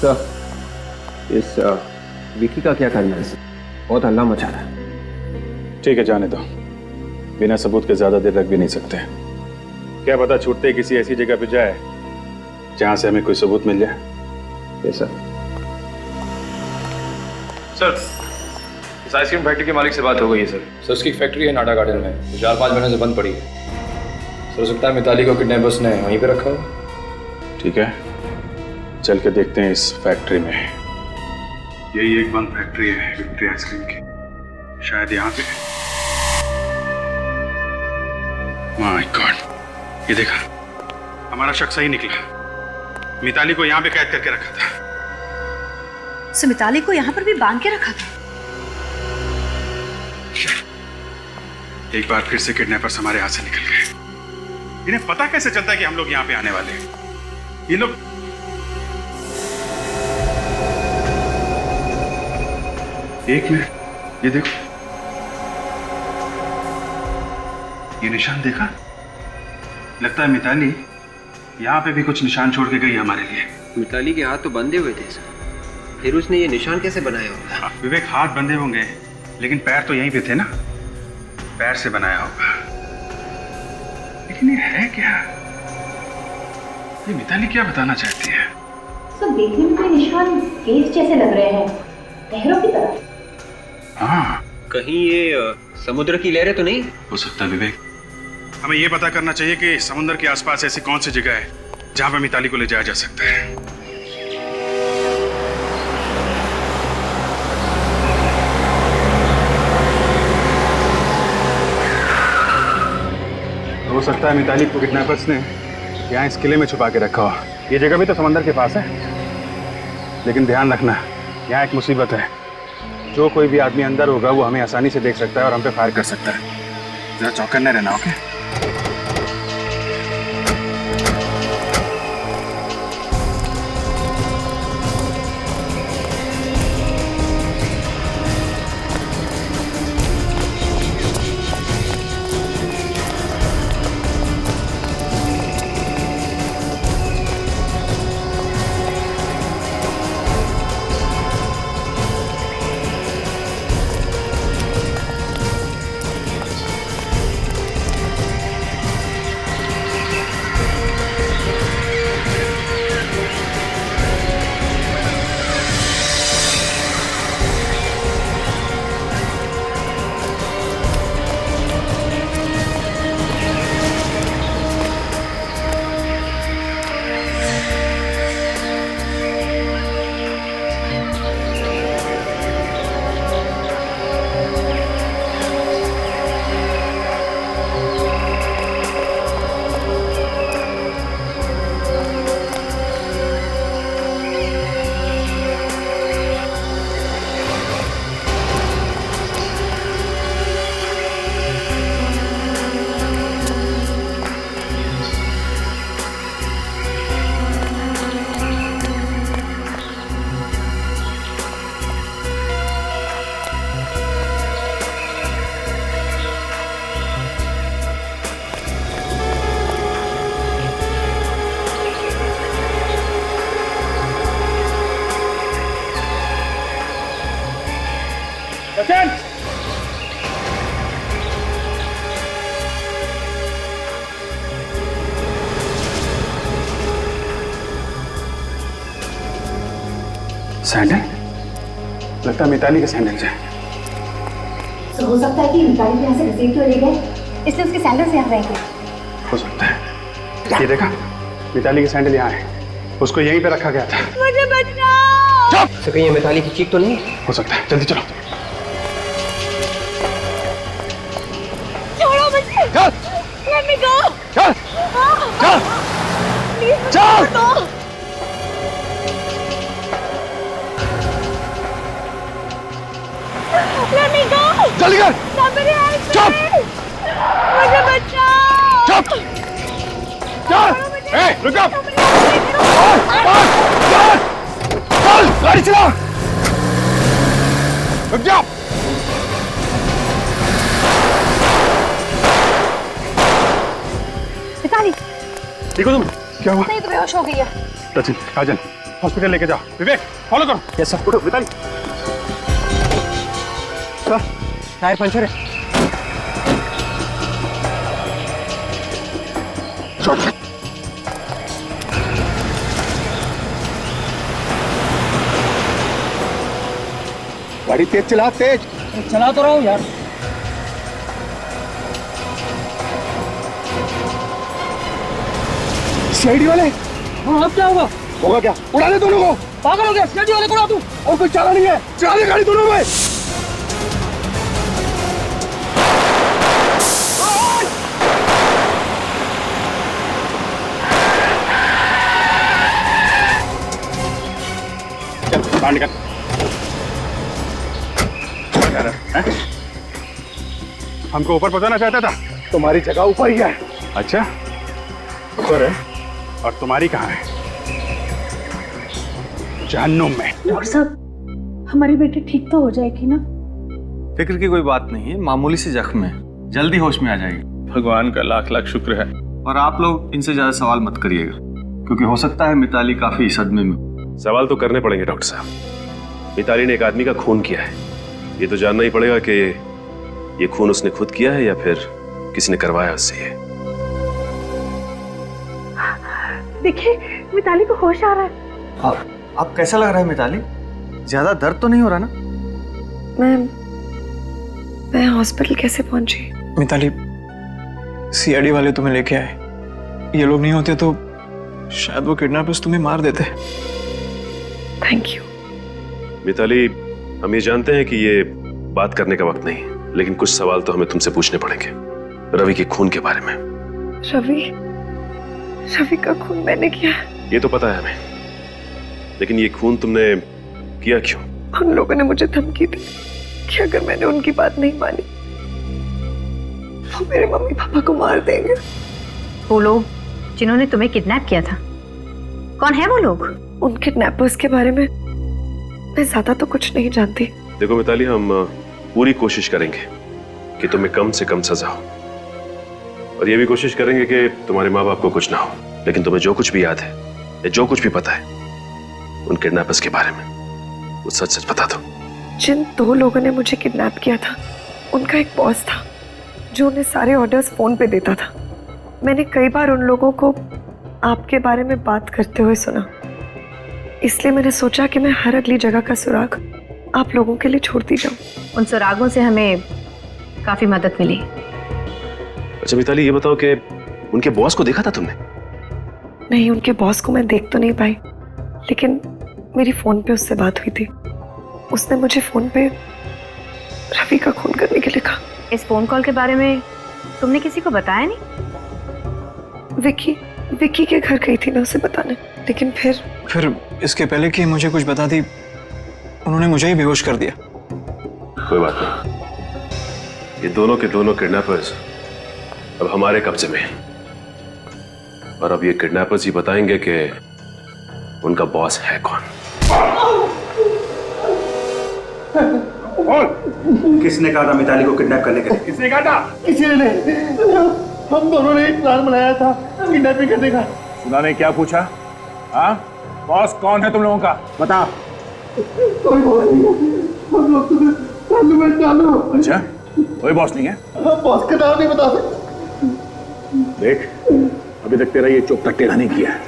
सर, इस विकी का क्या करना है? बहुत हल्ला मचा रहा है। ठीक है, जाने दो। बिना सबूत के ज्यादा देर रख भी नहीं सकते। क्या पता छूटते ही किसी ऐसी जगह पे जाए जहां से हमें कोई सबूत मिल जाए। ये सर। सर, इस आइसक्रीम फैक्ट्री के मालिक से बात हो गई है सर। सर, उसकी फैक्ट्री है नाडा गार्डन में, 4-5 महीने से बंद पड़ी है। सर, हो सकता है मिताली को किडनैपर्स ने वहीं पे रखा हो। ठीक है, चल के देखते हैं इस फैक्ट्री में। यही एक बंद फैक्ट्री है विक्ट्री आइसक्रीम की। शायद यहाँ पे। माय गॉड, ये देखा, हमारा शक सही निकला। मिताली को यहाँ पे कैद करके रखा था। सो मिताली को यहाँ पर भी बांध के रखा था। एक बार फिर से किडनैपर्स हमारे हाथ से निकल गए। इन्हें पता कैसे चलता है कि हम लोग यहाँ पे आने वाले हैं? ये लोग एक मिनट, ये देखो, ये निशान देखा? लगता है मिताली यहाँ पे भी कुछ निशान छोड़ के गई हमारे लिए। मिताली के हाथ तो बंधे हुए थे सर, फिर उसने ये निशान कैसे बनाया होगा? विवेक, हाथ बंधे होंगे लेकिन पैर तो यहीं पे थे ना, पैर से बनाया होगा। लेकिन ये है क्या? ये मिताली क्या बताना चाहती है? सब देखने में कोई निशान केस जैसे लग रहे हैं, लहरों की तरह। हाँ, कहीं ये समुद्र की लहरें तो नहीं हो सकता? विवेक, हमें ये पता करना चाहिए कि समुद्र के आसपास ऐसी कौन सी जगह है जहां पर मिताली को ले जाया जा सकता है। हो सकता है मिताली को किडनैपर्स ने यहाँ इस किले में छुपा के रखा हो। ये जगह भी तो समंदर के पास है, लेकिन ध्यान रखना, यहाँ एक मुसीबत है। जो कोई भी आदमी अंदर होगा वो हमें आसानी से देख सकता है और हम पे फायर कर सकता है। जरा चौकन्ने रहना, ओके? सैंडल लगता है मिताली के सैंडल से। तो हो सकता है कि मिताली को यहाँ से घसीट क्यों ले गए, इसलिए उसके सैंडल से यहाँ रह गए। हो सकता है। ये देखा, मिताली के सैंडल यहाँ है, उसको यहीं पे रखा गया था। मुझे बचाओ। चुप! कहीं ये मिताली की चीख तो नहीं? हो सकता है, जल्दी चलो। छोड़ो मुझे। चल। Let me go. चल। चल। चल। Let me go. जल्दी कर। Somebody help me. चुप। मुझे बचाओ। चुप। चल। ए, रुक जा। चल, गाड़ी चला। रुक जाओ। मिताली, ठीक हो तुम? क्या हुआ? नहीं तो बेहोश हो गई है। सचिन, काजल, हॉस्पिटल लेके जाओ। विवेक, फॉलो करो। Yes sir. उठो, मिताली। सर, टायर पंचर है। गाड़ी तेज चला, तेज। चला तो रहा हूँ यार। सीआईडी वाले? हाँ, अब क्या होगा? होगा क्या? उड़ा दे दोनों को। पागल हो गया, सीआईडी वाले को उड़ा दूं। और कोई चाला नहीं है, चला दे गाड़ी दोनों में। चल, बाहर निकल। हमको ऊपर पहुंचाना चाहता था? तुम्हारी जगह ऊपर ही है। अच्छा, ऊपर है। और तुम्हारी कहाँ है? जहन्नुम में। डॉक्टर साहब, हमारी बेटी ठीक तो हो जाएगी ना? फिक्र की कोई बात नहीं है, मामूली सी जख्म है, जल्दी होश में आ जाएगी। भगवान का लाख लाख शुक्र है। और आप लोग इनसे ज्यादा सवाल मत करिएगा, क्योंकि हो सकता है मिताली काफी सदमे में। सवाल तो करने पड़ेंगे डॉक्टर साहब। मिताली ने एक आदमी का खून किया है, ये तो जानना ही पड़ेगा कि ये खून उसने खुद किया है या फिर किसी ने करवाया उससे। ये देखिए, मिताली को होश आ रहा है। आप कैसा लग रहा है मिताली? ज्यादा दर्द तो नहीं हो रहा ना? मैं हॉस्पिटल कैसे पहुंची? मिताली, सीआईडी वाले तुम्हें लेके आए। ये लोग नहीं होते तो शायद वो किडनैपर्स तुम्हें मार देते। Thank you. मिताली, हम ये जानते हैं कि ये बात करने का वक्त नहीं, लेकिन कुछ सवाल तो हमें तुमसे पूछने पड़ेंगे रवि के खून के बारे में। रवि का खून मैंने किया? ये तो पता है हमें, लेकिन ये खून तुमने किया क्यों? उन लोगों ने मुझे धमकी दी कि अगर मैंने उनकी बात नहीं मानी तो मेरे मम्मी पापा को मार देंगे। वो लोग जिन्होंने तुम्हें किडनैप किया था, कौन है वो लोग? उन किडनैपर्स के बारे में मैं ज्यादा तो कुछ नहीं जानती। देखो मिताली, हम पूरी कोशिश करेंगे कि तुम्हें कम से कम सजा हो, और ये भी कोशिश करेंगे कि तुम्हारे माँ बाप को कुछ ना हो। लेकिन तुम्हें जो कुछ भी याद है या जो कुछ भी पता है उन किडनैपर्स के बारे में, वो सच सच बता दो। जिन 2 लोगों ने मुझे किडनैप किया था, उनका एक बॉस था जो उन्हें सारे ऑर्डर्स फोन पे देता था। मैंने कई बार उन लोगों को आपके बारे में बात करते हुए सुना, इसलिए मैंने सोचा कि मैं हर अगली जगह का सुराग आप लोगों के लिए छोड़ती जाऊं। उन सुरागों से हमें काफी मदद मिली। अच्छा मिताली, ये बताओ कि उनके बॉस को देखा था तुमने? नहीं, उनके बॉस को मैं देख तो नहीं पाई, लेकिन मेरी फोन पे उससे बात हुई थी। उसने मुझे फोन पे रवि का खून करने के लिए कहा। इस फोन कॉल के बारे में तुमने किसी को बताया नहीं? विकी के घर गई थी ना उसे बताने, लेकिन फिर इसके पहले कि मुझे कुछ बता दी, उन्होंने मुझे ही बेहोश कर दिया। कोई बात नहीं, ये दोनों के दोनों किडनैपर्स अब हमारे कब्जे में हैं, और अब ये किडनैपर्स ही बताएंगे कि उनका बॉस है कौन। किसने कहा था मिताली को किडनैप करने के लिए? किसने कहा था? किसी ने नहीं, हम दोनों ने एक प्लान बनाया था किडनैपिंग करने का। सुना ने क्या पूछा? हाँ, बॉस कौन है तुम लोगों का? बता। कोई बॉस नहीं है, हम लोग तो चालू में चालू। अच्छा, कोई बॉस नहीं है? बॉस का नाम नहीं बता सकते। देख, अभी तक तेरा ये चोपता टेढ़ा नहीं किया है।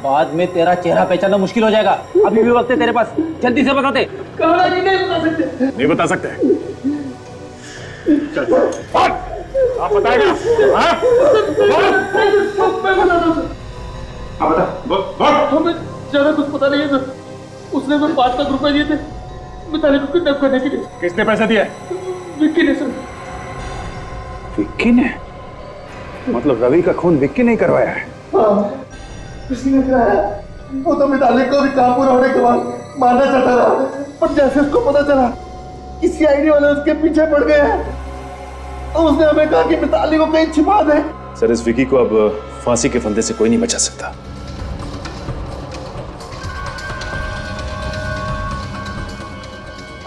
बाद में तेरा चेहरा पहचानना मुश्किल हो जाएगा। अभी भी वक्त है तेरे पास, जल्दी से बताते। नहीं बता सकते। चल, आप बताएगा। हमें ज्यादा कुछ पता नहीं है सर। उसने तो 5 लाख रुपए दिए थे मिताली को किडनैप करने के लिए। किसने पैसे दिए? विक्की ने सर। विक्की ने? मतलब रवि का खून विक्की ने करवाया है? हाँ, किसी ने कराया। वो तो मिताली को भी काम पूरा होने के बाद मारना चाहता था, पर जैसे उसको पता चला कि सीआईडी वाले उसके पीछे पड़ गए हैं, तो उसने हमें कहा कि मिताली को कहीं छिपा दे। सर, इस विकी को अब फांसी के फंदे से कोई नहीं बचा सकता।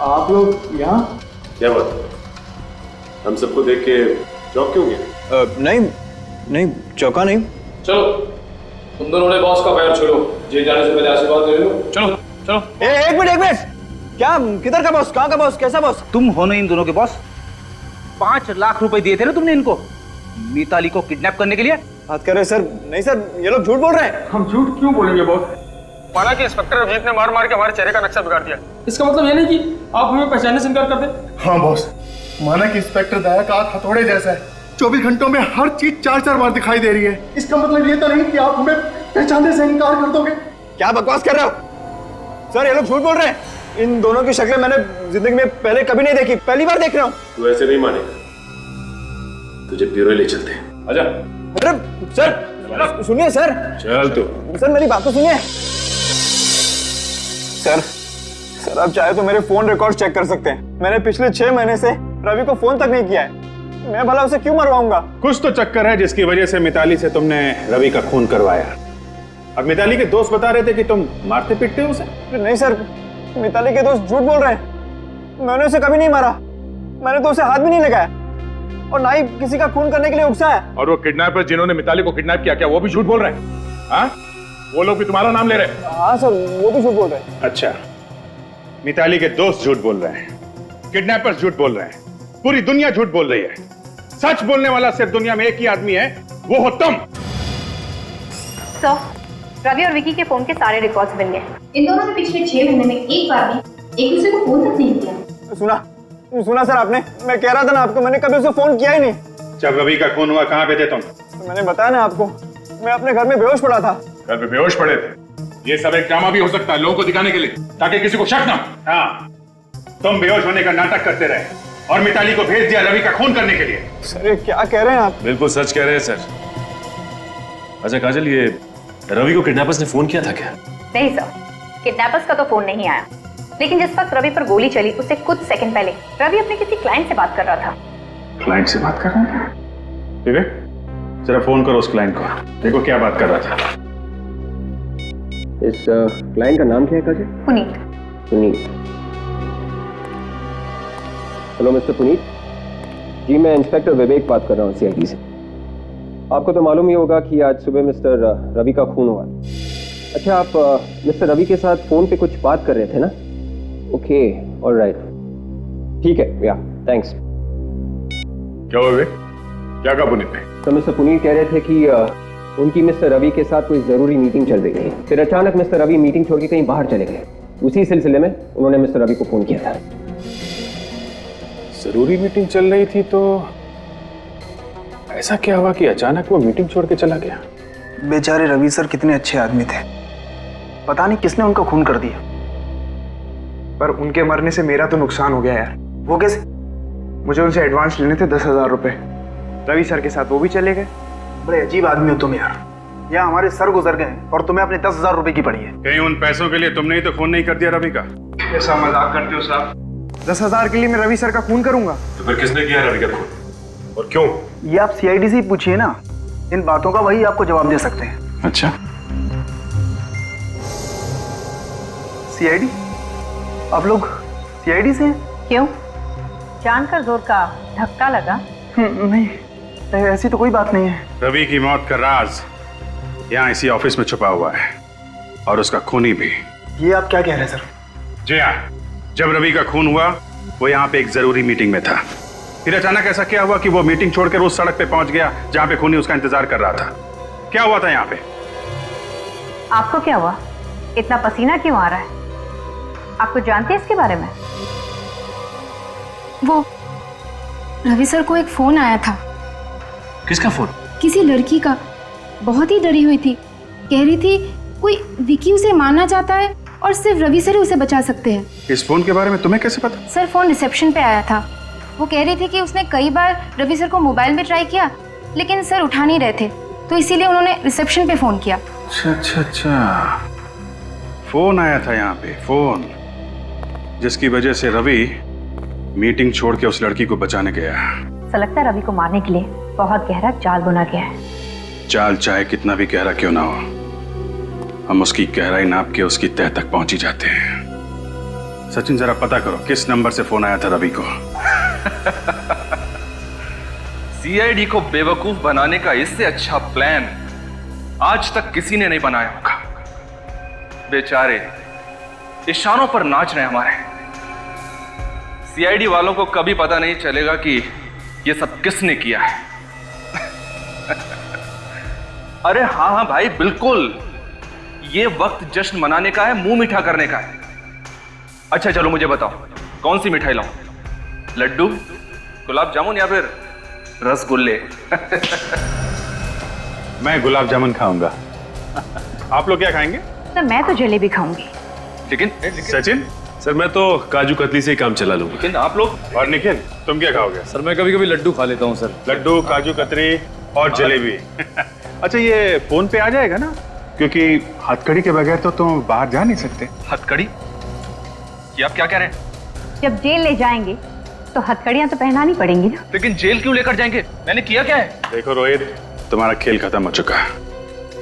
आप लोग यहाँ? क्या बात? हम सबको देख के चौंक क्यों गए? नहीं चौंका नहीं। चलो, तुम दोनों ने बॉस का पैर छोड़ो। जेल जाने से पहले आशीर्वाद ले लो। चलो चलो। एक मिनट। क्या? किधर का बॉस? कहाँ का बॉस? कैसा बॉस? तुम हो ना इन दोनों के बॉस। 5 लाख रुपए दिए थे ना तुमने इनको मिताली को किडनैप करने के लिए। बात कर रहे सर? नहीं सर, ये लोग झूठ बोल रहे हैं। हम झूठ क्यों बोलेंगे बॉस? माना कि इंस्पेक्टर अभिजीत ने मार मार के हमारे चेहरे का नक्शा बिगाड़ दिया। इसका मतलब ये नहीं कि आप हमें पहचानने से इनकार कर दे। हाँ बॉस, माना कि इंस्पेक्टर दया का हाथ हथौड़े जैसा है। 24 घंटों में हर चीज 4-4 बार दिखाई दे रही है। इसका मतलब ये तो नहीं कि आप हमें पहचानने से इनकार कर दोगे। क्या बकवास कर रहे हो सर? ये लोग झूठ बोल रहे हैं। इन दोनों की शक्लें मैंने जिंदगी में पहले कभी नहीं देखी, पहली बार देख रहा हूँ। तू ऐसे नहीं मानेगा, तुझे ब्यूरो ले चलते हैं। आजा। अरे सर, सुनिए सर। चल तू। सर मेरी बात तो सुनिए। सर आप चाहे तो मेरे फोन रिकॉर्ड चेक कर सकते हैं। मैंने पिछले 6 महीने से रवि को फोन तक नहीं किया है। मैं भला उसे क्यों मरवाऊंगा? कुछ तो चक्कर है जिसकी वजह से मिताली से तुमने रवि का खून करवाया। अब मिताली के दोस्त बता रहे थे कि तुम मारते पीटते हो उसे। नहीं सर, मिताली के दोस्त झूठ बोल रहे हैं। मैंने उसे कभी नहीं मारा। मैंने तो उसे हाथ भी नहीं लगाया और ना ही किसी का खून करने के लिए उकसाया। और वो किडनैपर जिन्होंने मिताली को किडनैप किया, क्या वो भी झूठ बोल रहे हैं? हाँ, वो लोग भी तुम्हारा नाम ले रहे हैं? हाँ सर, वो भी झूठ बोल रहे हैं। अच्छा, मिताली के दोस्त झूठ बोल रहे हैं, किडनैपर्स झूठ बोल रहे हैं, पूरी दुनिया झूठ बोल रही है। सच बोलने वाला सिर्फ दुनिया में एक ही आदमी है, वो हो तुम। रवि और विकी के फोन के सारे रिकॉर्ड्स मिल गए। इन दोनों ने पिछले 6 महीने में एक बार भी एक दूसरे को फोन तक नहीं किया। सुना सर आपने? मैं कह रहा था ना आपको, मैंने कभी उसे फोन किया ही नहीं। जब रवि का खून हुआ कहाँ पे थे तुम? तो मैंने बताया ना आपको, मैं अपने घर में बेहोश पड़ा था। घर पे बेहोश पड़े थे? ये सब एक ड्रामा भी हो सकता है लोगों को दिखाने के लिए, ताकि किसी को शक ना। हाँ, तुम बेहोश होने का नाटक करते रहे और मिताली को भेज दिया रवि का खून करने के लिए। सर ये क्या कह रहे हैं आप? बिल्कुल सच कह रहे हैं सर। अच्छा काजल, ये रवि को किडनैपर्स ने फोन किया था क्या? नहीं सर, किडनैपर्स का तो फोन नहीं आया, लेकिन जिस वक्त रवि पर गोली चली उससे कुछ सेकंड पहले रवि अपने किसी क्लाइंट से बात कर रहा था। क्लाइंट से बात कर रहा था? ठीक है, जरा फोन करो उस क्लाइंट को, देखो क्या बात कर रहा था। इस क्लाइंट का नाम क्या है काजल? पुनीत। हेलो मिस्टर पुनीत जी, मैं इंस्पेक्टर विवेक बात कर रहा हूँ सीआईडी से। आपको तो मालूम ही होगा कि आज सुबह मिस्टर रवि का खून हुआ। अच्छा, आप मिस्टर रवि के साथ फोन पे कुछ बात कर रहे थे ना? ओके, ऑलराइट, ठीक है, या थैंक्स। क्या हुआ विवेक? क्या कहा पुनीत ने? तो मिस्टर पुनीत कह रहे थे कि उनकी मिस्टर रवि के साथ कोई जरूरी मीटिंग चल रही थी, फिर अचानक मिस्टर रवि मीटिंग छोड़ के कहीं बाहर चले गए। उसी सिलसिले में उन्होंने मिस्टर रवि को फोन किया था। जरूरी मीटिंग चल रही थी तो ऐसा क्या हुआ कि अचानक वो मीटिंग छोड़ के चला गया? बेचारे रवि सर कितने अच्छे आदमी थे, पता नहीं किसने उनका खून कर दिया। पर उनके मरने से मेरा तो नुकसान हो गया यार। वो कैसे? मुझे उनसे एडवांस लेने थे 10,000 रुपए। रवि सर के साथ वो भी चले गए। बड़े अजीब आदमी हो तुम यार। या हमारे सर गुजर गए और तुम्हें अपने 10,000 रुपए की पड़ी है। कहीं उन पैसों के लिए तुमने ही तो खून नहीं कर दिया रवि का? ऐसा मजाक करते हो साहब? 10,000 के लिए मैं रवि सर का खून करूंगा? तो फिर किसने किया रवि का खून और क्यों? ये आप सीआईडी से ही पूछिए ना, इन बातों का वही आपको जवाब दे सकते हैं। अच्छा, सीआईडी? आप लोग सीआईडी से हैं? क्यों? जानकर जोर का धक्का लगा? नहीं, ऐसी तो कोई बात नहीं है। रवि की मौत का राज यहाँ इसी ऑफिस में छुपा हुआ है और उसका खूनी भी। ये आप क्या कह रहे हैं सर? जी हाँ, जब रवि का खून हुआ वो यहाँ पे एक जरूरी मीटिंग में था। फिर अचानक ऐसा क्या हुआ कि वो मीटिंग छोड़कर उस सड़क पे पहुंच गया जहाँ पे खूनी उसका इंतजार कर रहा था? क्या हुआ था यहाँ पे? आपको क्या हुआ? इतना पसीना क्यों आ रहा है? आपको जानते हैं इसके बारे में? वो रवि सर को एक फोन आया था। किसका फोन? किसी लड़की का। बहुत ही डरी हुई थी। कह रही थी कोई विकी उसे मारना चाहता है और सिर्फ रवि सर ही उसे बचा सकते हैं। इस फोन के बारे में तुम्हें कैसे पता? सर फोन रिसेप्शन पे आया था। वो कह रही थी कि उसने कई बार रवि सर को मोबाइल में ट्राई किया लेकिन सर उठा नहीं रहे थे, तो इसीलिए उन्होंने रिसेप्शन पे फोन किया। अच्छा, फोन आया था यहाँ पे, फोन जिसकी वजह से रवि मीटिंग छोड़ के उस लड़की को बचाने गया। ऐसा लगता है रवि को मारने के लिए बहुत गहरा जाल बुना गया है। चाल चाहे कितना भी गहरा क्यों ना हो, हम उसकी गहराई नाप के उसकी तह तक पहुंच ही जाते हैं। सचिन, जरा पता करो किस नंबर से फोन आया था रवि को। सीआईडी को बेवकूफ बनाने का इससे अच्छा प्लान आज तक किसी ने नहीं बनाया होगा। बेचारे इशारों पर नाच रहे हमारे। सीआईडी वालों को कभी पता नहीं चलेगा कि ये सब किसने किया है। अरे हाँ हाँ भाई, बिल्कुल, ये वक्त जश्न मनाने का है, मुंह मीठा करने का है। अच्छा चलो मुझे बताओ, कौन सी मिठाई लाऊं? लड्डू, गुलाब जामुन या फिर रसगुल्ले? मैं गुलाब जामुन खाऊंगा। आप लोग क्या खाएंगे? तो मैं तो जलेबी खाऊंगी। लेकिन सचिन सर, मैं तो काजू कतली से ही काम चला लूंगा। लेकिन आप लोग? और निखिल, तुम क्या खाओगे? सर मैं कभी कभी लड्डू खा लेता हूँ सर। लड्डू, काजू कतरी और जलेबी। अच्छा, ये फोन पे आ जाएगा ना? क्योंकि हथकड़ी के बगैर तो तुम बाहर जा नहीं सकते। हथकड़ी? ये आप क्या कह रहे हैं? जब जेल ले जाएंगे तो हथकड़ियां तो पहनानी पड़ेंगी ना। लेकिन जेल क्यों लेकर जाएंगे? मैंने किया क्या है? देखो रोहित, तुम्हारा खेल खत्म हो चुका है।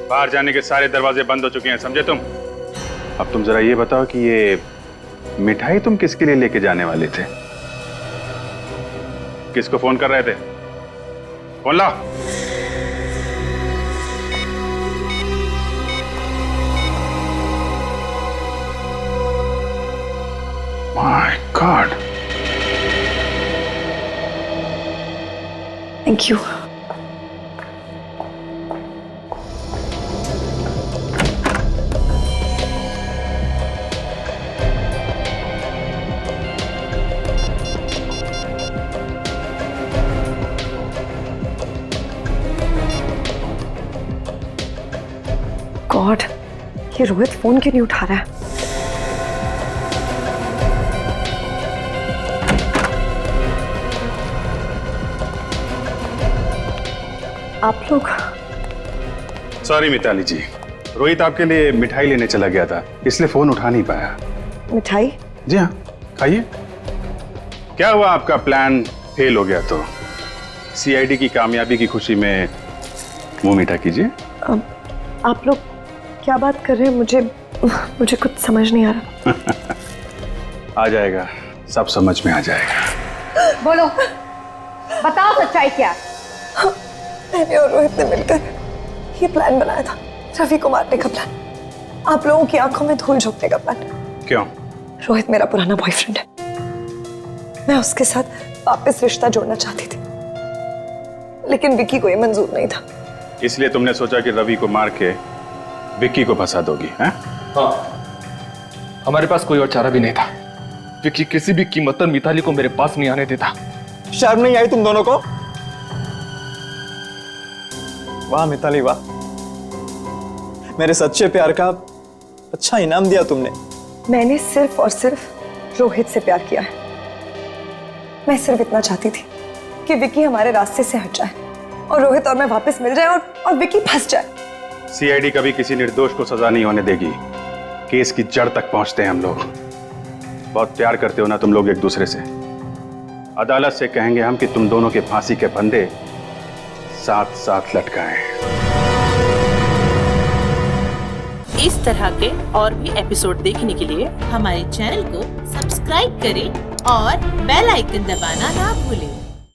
बाहर जाने के सारे दरवाजे बंद हो चुके हैं, समझे तुम? अब तुम जरा ये बताओ कि ये मिठाई तुम किसके लिए लेके जाने वाले थे? किसको फोन कर रहे थे? फोन लाओ। My God. Thank you. God, ये रोहित फोन क्यों नहीं उठा रहा है? आप लोग? सॉरी मिताली जी, रोहित आपके लिए मिठाई लेने चला गया था, इसलिए फोन उठा नहीं पाया। मिठाई? जी हाँ, खाइए। क्या हुआ, आपका प्लान फेल हो गया तो सीआईडी की कामयाबी की खुशी में मुंह मीठा कीजिए। आप लोग क्या बात कर रहे हैं? मुझे कुछ समझ नहीं आ रहा। आ जाएगा, सब समझ में आ जाएगा। बोलो, बताओ सच्चाई क्या? मैंने और रोहित ने मिलकर ये प्लान बनाया था, रवि को मारने का प्लान, आप लोगों की आंखों में धूल झोंकने का प्लान। क्यों? रोहित मेरा पुराना बॉयफ्रेंड है, मैं उसके साथ वापस रिश्ता जोड़ना चाहती थी, लेकिन विक्की को ये मंजूर नहीं था। इसलिए तुमने सोचा कि रवि को मार के विक्की को फंसा दोगी, हैं? हाँ, हमारे पास कोई और चारा भी नहीं था। विक्की किसी भी कीमत पर मिताली को मेरे पास नहीं आने देता। शर्म नहीं आई तुम दोनों को? वाह मिताली वाह, मेरे सच्चे प्यार का अच्छा इनाम दिया तुमने। मैंने सिर्फ और सिर्फ रोहित से प्यार किया है। मैं सिर्फ इतना चाहती थी कि विक्की हमारे रास्ते से हट जाए और रोहित और मैं वापस मिल जाए और विक्की फंस जाए। सीआईडी कभी किसी निर्दोष को सजा नहीं होने देगी। केस की जड़ तक पहुंचते हैं हम लोग। बहुत प्यार करते हो ना तुम लोग एक दूसरे से। अदालत से कहेंगे हम कि तुम दोनों के फांसी के फंदे साथ साथ लटकाएं। इस तरह के और भी एपिसोड देखने के लिए हमारे चैनल को सब्सक्राइब करें और बेल आइकन दबाना ना भूलें।